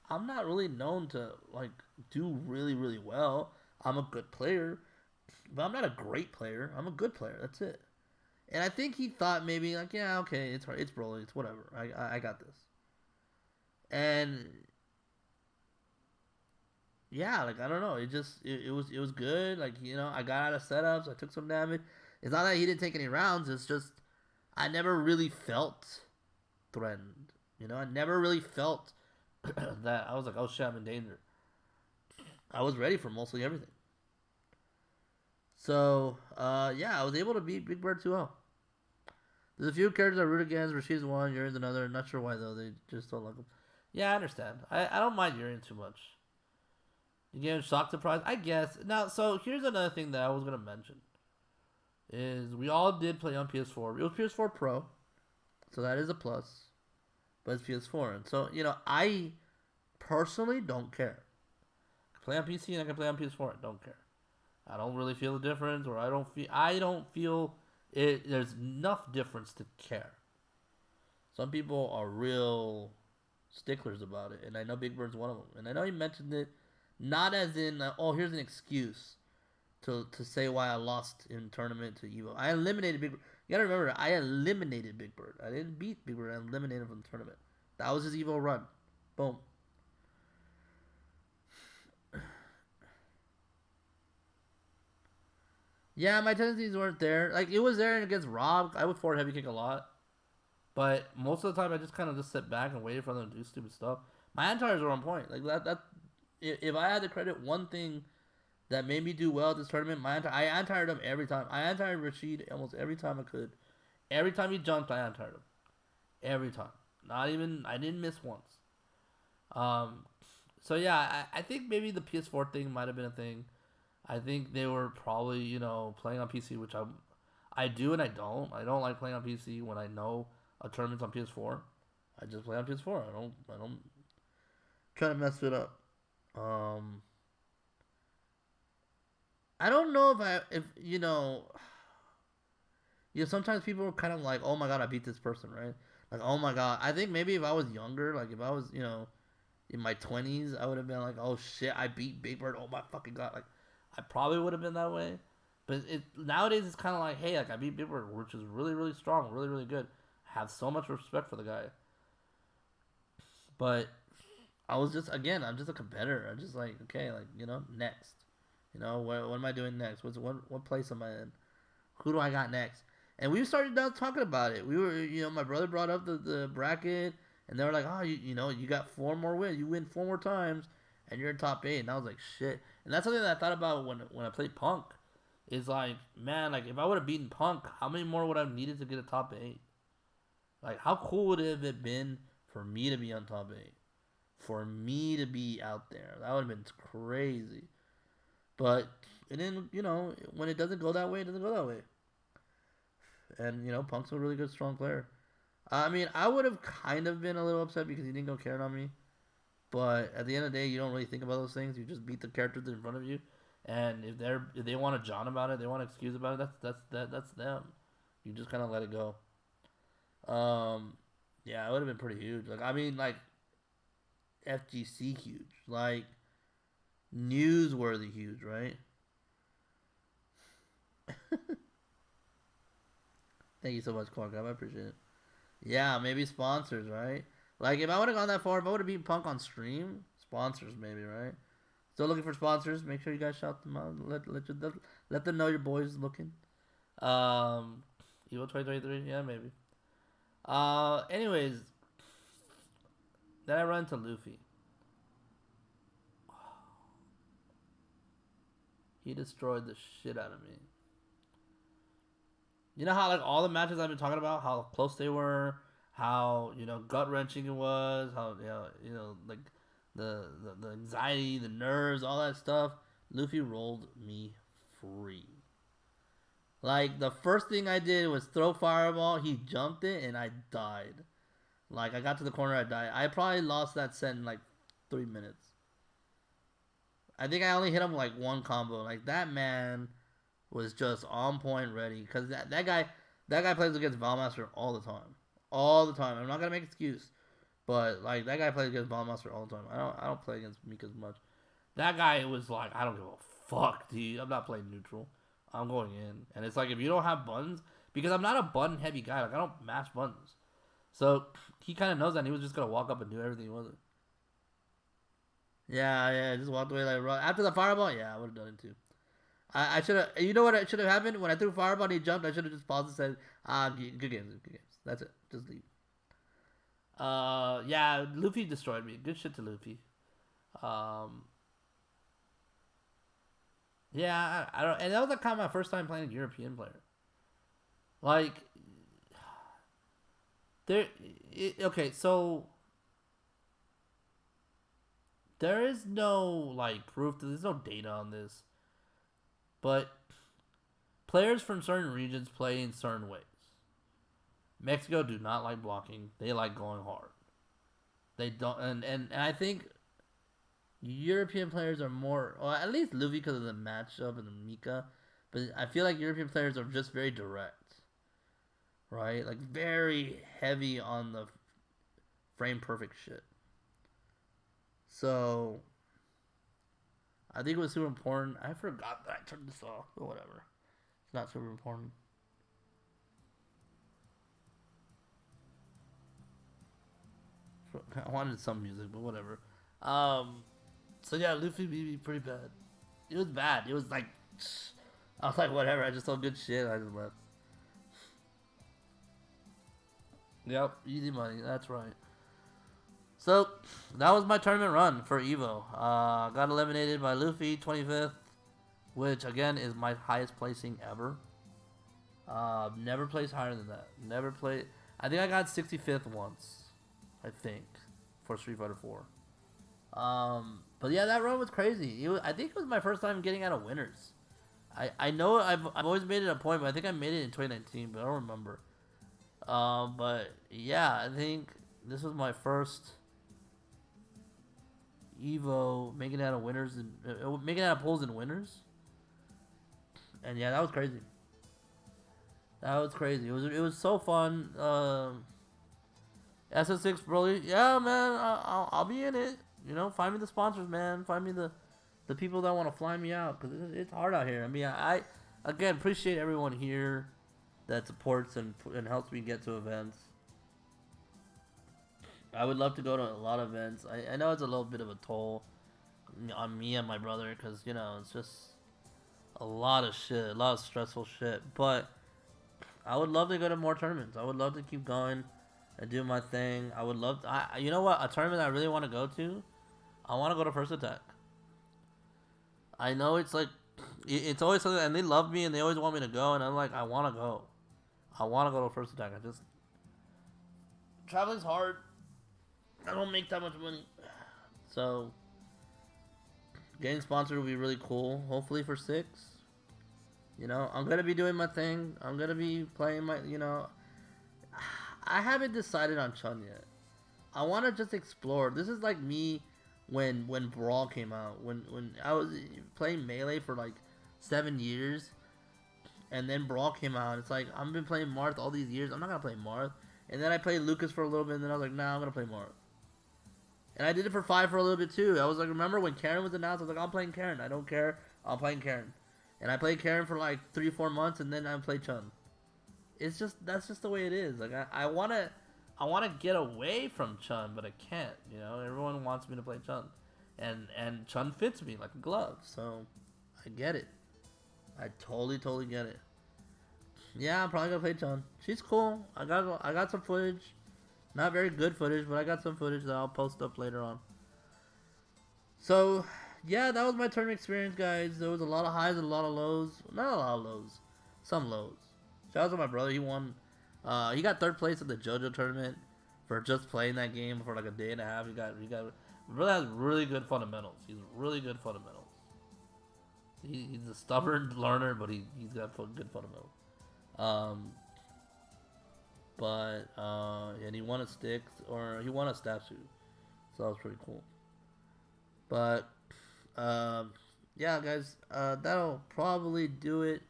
I'm not really known to, do really, really well. I'm a good player, but I'm not a great player. I'm a good player. That's it. And I think he thought maybe, yeah, okay, it's hard. It's Broly. It's whatever. I got this. And, yeah, I don't know. It was good. I got out of setups. I took some damage. It's not that he didn't take any rounds. It's just I never really felt threatened. I never really felt that I was like, oh shit, I'm in danger. I was ready for mostly everything. So, yeah, I was able to beat Big Bird 2-0. There's a few characters I root against. Rashid's one, Yurin's another. Not sure why, though. They just don't like him. Yeah, I understand. I don't mind Yurin too much. You get a shock surprise? I guess. Now, so here's another thing that I was going to mention. Is we all did play on PS4. It was PS4 Pro. So that is a plus. But it's PS4. And so, I personally don't care. I can play on PC and I can play on PS4. I don't care. I don't really feel the difference, or I don't feel it. There's enough difference to care. Some people are real sticklers about it, and I know Big Bird's one of them. And I know he mentioned it, not as in oh here's an excuse to say why I lost in tournament to EVO. I eliminated Big Bird. You gotta remember, I eliminated Big Bird. I didn't beat Big Bird. I eliminated him from the tournament. That was his EVO run. Boom. Yeah, my tendencies weren't there. Like it was there against Rob. I would forward heavy kick a lot, but most of the time I just kind of just sit back and waited for them to do stupid stuff. My anti-airs were on point. Like that. If I had to credit one thing that made me do well at this tournament, I anti-aired him every time. I anti-aired Rashid almost every time I could. Every time he jumped, I anti-aired him. Every time. Not even I didn't miss once. Um, so yeah, I think maybe the PS4 thing might have been a thing. I think they were probably playing on PC, which I do and I don't. I don't like playing on PC when I know a tournament's on PS4. I just play on PS4. I don't try to mess it up. Um, I don't know if sometimes people are kind of like, oh my god, I beat this person, right? Like, oh my god. I think maybe if I was younger, like if I was in my 20s, I would have been like, oh shit, I beat Big Bird. Oh my fucking god, like I probably would have been that way. But nowadays it's kind of like, hey, like I beat Big Bird, which is really really strong, really really good. I have so much respect for the guy. But I was just again, I'm just a competitor. I'm just like, okay, like next. What am I doing next? What place am I in? Who do I got next? And we started talking about it. We were, my brother brought up the bracket, and they were like, oh, you got 4 more wins. You win 4 more times, and you're in top 8. And I was like, shit. And that's something that I thought about when I played Punk. Is like, man, like if I would have beaten Punk, how many more would I have needed to get a top 8? Like, how cool would it have been for me to be on top 8? For me to be out there, that would have been crazy. But and then when it doesn't go that way, it doesn't go that way. And Punk's a really good, strong player. I mean, I would have kind of been a little upset because he didn't go Karen on me. But at the end of the day, you don't really think about those things. You just beat the characters in front of you. And if they want to John about it, they want to excuse about it. That's them. You just kind of let it go. Yeah, it would have been pretty huge. Like I mean, like FGC huge, like newsworthy huge, right? Thank you so much, Clark. I appreciate it. Yeah, maybe sponsors, right? Like if I would have gone that far, if I would have beaten Punk on stream, sponsors maybe, right? Still looking for sponsors. Make sure you guys shout them out. Let them know your boys looking. Um, Evo 2023, yeah, maybe. Anyways, then I run to Luffy. He destroyed the shit out of me. You know how like all the matches I've been talking about, how close they were, how gut wrenching it was, how like the anxiety, the nerves, all that stuff. Luffy rolled me free. Like the first thing I did was throw fireball. He jumped it and I died. Like I got to the corner, I died. I probably lost that set in like 3 minutes. I think I only hit him with like one combo. Like that man was just on point, ready. Because that guy plays against Valmaster all the time, all the time. I'm not gonna make an excuse, but like that guy plays against Valmaster all the time. I don't play against Mika as much. That guy was like, I don't give a fuck, dude. I'm not playing neutral. I'm going in, and it's like if you don't have buttons, because I'm not a button heavy guy. Like I don't mash buttons, so he kind of knows that. And he was just gonna walk up and do everything he wasn't. Yeah, just walked away like run. After the fireball. Yeah, I would have done it too. I should have. You know what should have happened when I threw fireball and he jumped? I should have just paused and said, good games, good games. That's it. Just leave. Yeah, Luffy destroyed me. Good shit to Luffy. Um, yeah, I don't, and that was like kind of my first time playing a European player. Like, okay, so there is no like proof. There's no data on this, but players from certain regions play in certain ways. Mexico do not like blocking. They like going hard. They don't, and I think European players are more, or at least Luffy because of the matchup and the Mika. But I feel like European players are just very direct, right? Like very heavy on the frame perfect shit. So I think it was super important. I forgot that I turned this off, but whatever. It's not super important. I wanted some music, but whatever. Um, so yeah, Luffy beat me pretty bad. It was bad. It was like, I was like, whatever. I just told good shit. I just left. Yep, easy money. That's right. So that was my tournament run for EVO. Got eliminated by Luffy, 25th, which again is my highest placing ever. Never placed higher than that. Never played. I think I got 65th once. I think for Street Fighter 4. But yeah, that run was crazy. I think it was my first time getting out of winners. I know I've always made it a point, but I think I made it in 2019, but I don't remember. But yeah, I think this was my first Evo making it out of winners and making it out of pulls and winners. And yeah, that was crazy. That was crazy. It was so fun. SS6 Broly, yeah, man, I'll be in it. You know, find me the sponsors, man. Find me the people that want to fly me out because it's hard out here. I mean, I again appreciate everyone here that supports and helps me get to events. I would love to go to a lot of events. I know it's a little bit of a toll on me and my brother because you know it's just a lot of shit, a lot of stressful shit. But I would love to go to more tournaments. I would love to keep going and do my thing. I would love to, you know what? A tournament I really want to go to. I want to go to First Attack. I know it's like, it's always something, and they love me and they always want me to go, and I'm like, I want to go. I want to go to First Attack. I just traveling's hard. I don't make that much money, so getting sponsored will be really cool. Hopefully for 6. You know, I'm gonna be doing my thing. I'm gonna be playing my, you know. I haven't decided on Chun yet. I want to just explore. This is like me when Brawl came out. When I was playing Melee for like 7 years, and then Brawl came out. It's like I've been playing Marth all these years. I'm not gonna play Marth. And then I played Lucas for a little bit, and then I was like, nah, I'm gonna play Marth. And I did it for 5 for a little bit too. I was like, remember when Karen was announced? I was like, I'm playing Karen. I don't care. I'm playing Karen. And I played Karen for like 3-4 months, and then I played Chun. It's just that's just the way it is. Like I wanna get away from Chun, but I can't. You know, everyone wants me to play Chun, and Chun fits me like a glove. So I get it. I totally get it. Yeah, I'm probably gonna play Chun. She's cool. I got some footage, not very good footage, but I got some footage that I'll post up later on. So yeah, that was my tournament experience, guys. There was a lot of highs and a lot of lows. Not a lot of lows, some lows. Shout out to my brother. He won. He got 3rd place at the JoJo tournament for just playing that game for like a day and a half. He got. My brother has really good fundamentals. He's really good fundamentals. He's a stubborn learner, but he's got good fundamentals. Um, and he won a stick or he won a statue, so that was pretty cool. But yeah, guys, that'll probably do it.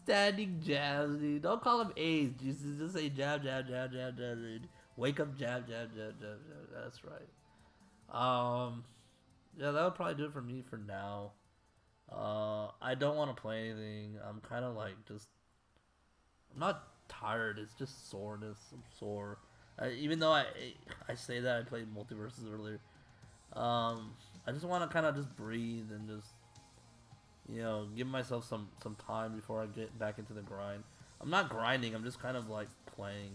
Standing jabs, dude. Don't call him A's. Just say jab, jab, jab, jab, jab, dude. Wake up, jab, jab, jab, jab, jab. That's right. Yeah, that'll probably do it for me for now. I don't want to play anything. I'm kind of like just. I'm not tired. It's just soreness. I'm sore. Even though I say that I played multiverses earlier. I just want to kind of just breathe and just give myself some time before I get back into the grind. I'm not grinding. I'm just kind of like playing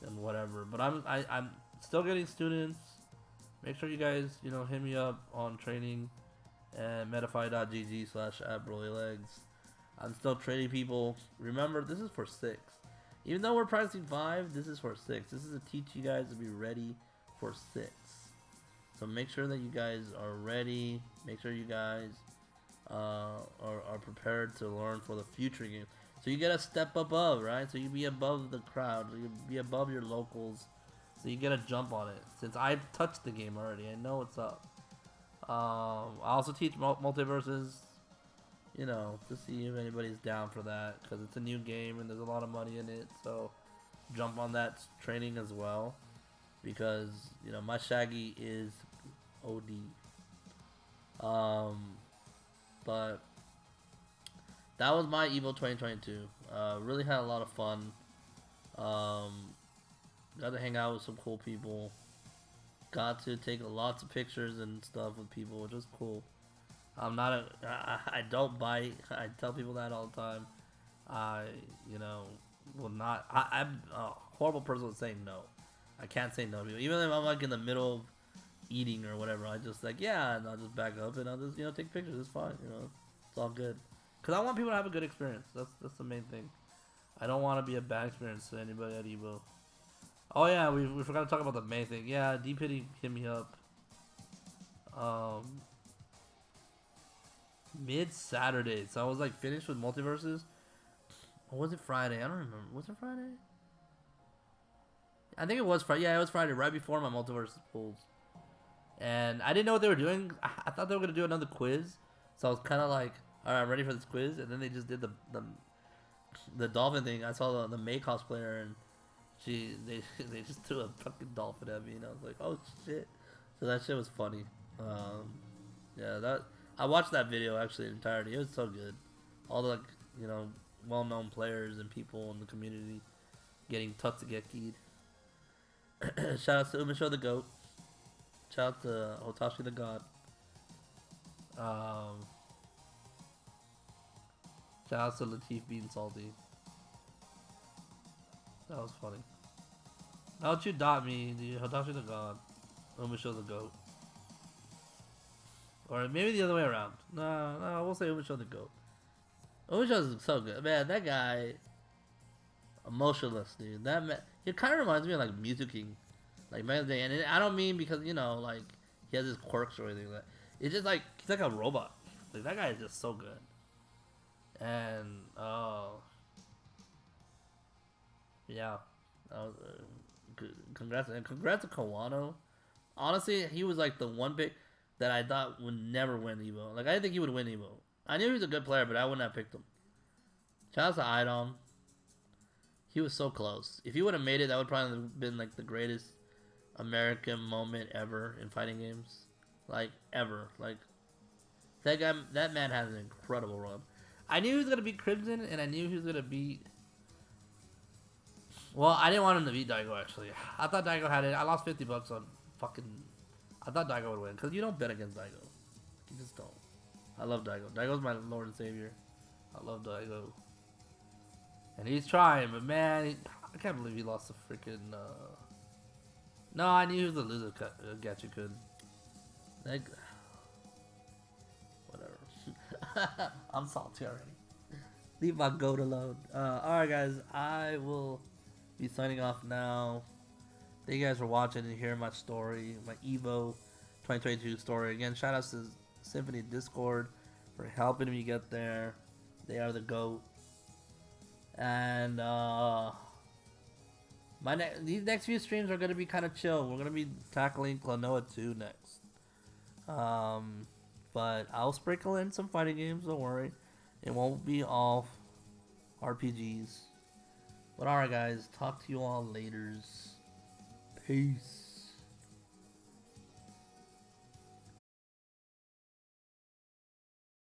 and whatever. But I'm still getting students. Make sure you guys hit me up on training and metafy.gg/@brolylegs. I'm still training people. Remember, this is for 6. Even though we're practicing 5, this is for 6. This is to teach you guys to be ready for 6. So make sure that you guys are ready. Make sure you guys are prepared to learn for the future game. So you gotta step above, right? So you be above the crowd. You be above your locals. So you gotta jump on it. Since I've touched the game already, I know what's up. I also teach multiverses. To see if anybody's down for that, because it's a new game and there's a lot of money in it. So jump on that training as well. because my Shaggy is OD. But that was my EVO 2022. Really had a lot of fun. Um, got to hang out with some cool people. Got to take lots of pictures and stuff with people, which was cool. I'm not a. I don't bite. I tell people that all the time. I, will not. I'm a horrible person with saying no. I can't say no to people. Even if I'm like in the middle of eating or whatever, I just like, yeah, and I'll just back up and I'll just, take pictures. It's fine, It's all good. Because I want people to have a good experience. That's the main thing. I don't want to be a bad experience to anybody at EVO. Oh, yeah, we forgot to talk about the main thing. Yeah, D-Pity hit me up. Mid-Saturday. So I was like finished with Multiverses. Or was it Friday? I don't remember. Was it Friday? I think it was Friday. Yeah, it was Friday, right before my Multiverses pulls. And I didn't know what they were doing. I thought they were gonna do another quiz, so I was kind of like, "All right, I'm ready for this quiz." And then they just did the dolphin thing. I saw the May cosplayer, and they just threw a fucking dolphin at me, and I was like, "Oh shit!" So that shit was funny. Yeah, that I watched that video actually in entirety. It was so good. All the well-known players and people in the community getting Tatsugeki'd. Shout out to Umisho the Goat. Shout out to Otashi the God. Um, Shout out to Latif being salty. That was funny. Don't you dot me, dude. Otashi the God. Umisho the Goat. Or maybe the other way around. No, we'll say Umisho the Goat. Umisho is so good. Man, that guy, emotionless, dude. That man, he kind of reminds me of like Mewtwo King. Like back in the day. And I don't mean because, like, he has his quirks or anything like that. It's just like, he's like a robot. Like, that guy is just so good. And, yeah. Congrats to Kawano. Honestly, he was like the one pick that I thought would never win Evo. Like, I didn't think he would win Evo. I knew he was a good player, but I wouldn't have picked him. Shout out to Idom. He was so close. If he would have made it, that would probably have been like the greatest American moment ever in fighting games. Like, ever. Like, that man has an incredible run. I knew he was gonna beat Crimson, and I knew he was gonna beat. Well, I didn't want him to beat Daigo actually. I thought Daigo had it. I lost $50 on fucking. I thought Daigo would win because you don't bet against Daigo. You just don't. I love Daigo. Daigo's my Lord and Savior. I love Daigo. And he's trying, but man, I can't believe he lost the freaking. No, I knew he was a loser. Gachu-kun. Like, whatever. I'm salty already. Leave my goat alone. Alright, guys. I will be signing off now. Thank you guys for watching and hearing my story, my EVO 2022 story. Again, shout out to Symphony Discord for helping me get there. They are the GOAT. And these next few streams are gonna be kind of chill. We're gonna be tackling Klonoa 2 next. But I'll sprinkle in some fighting games. Don't worry, it won't be all RPGs. But alright, guys, talk to you all later. Peace.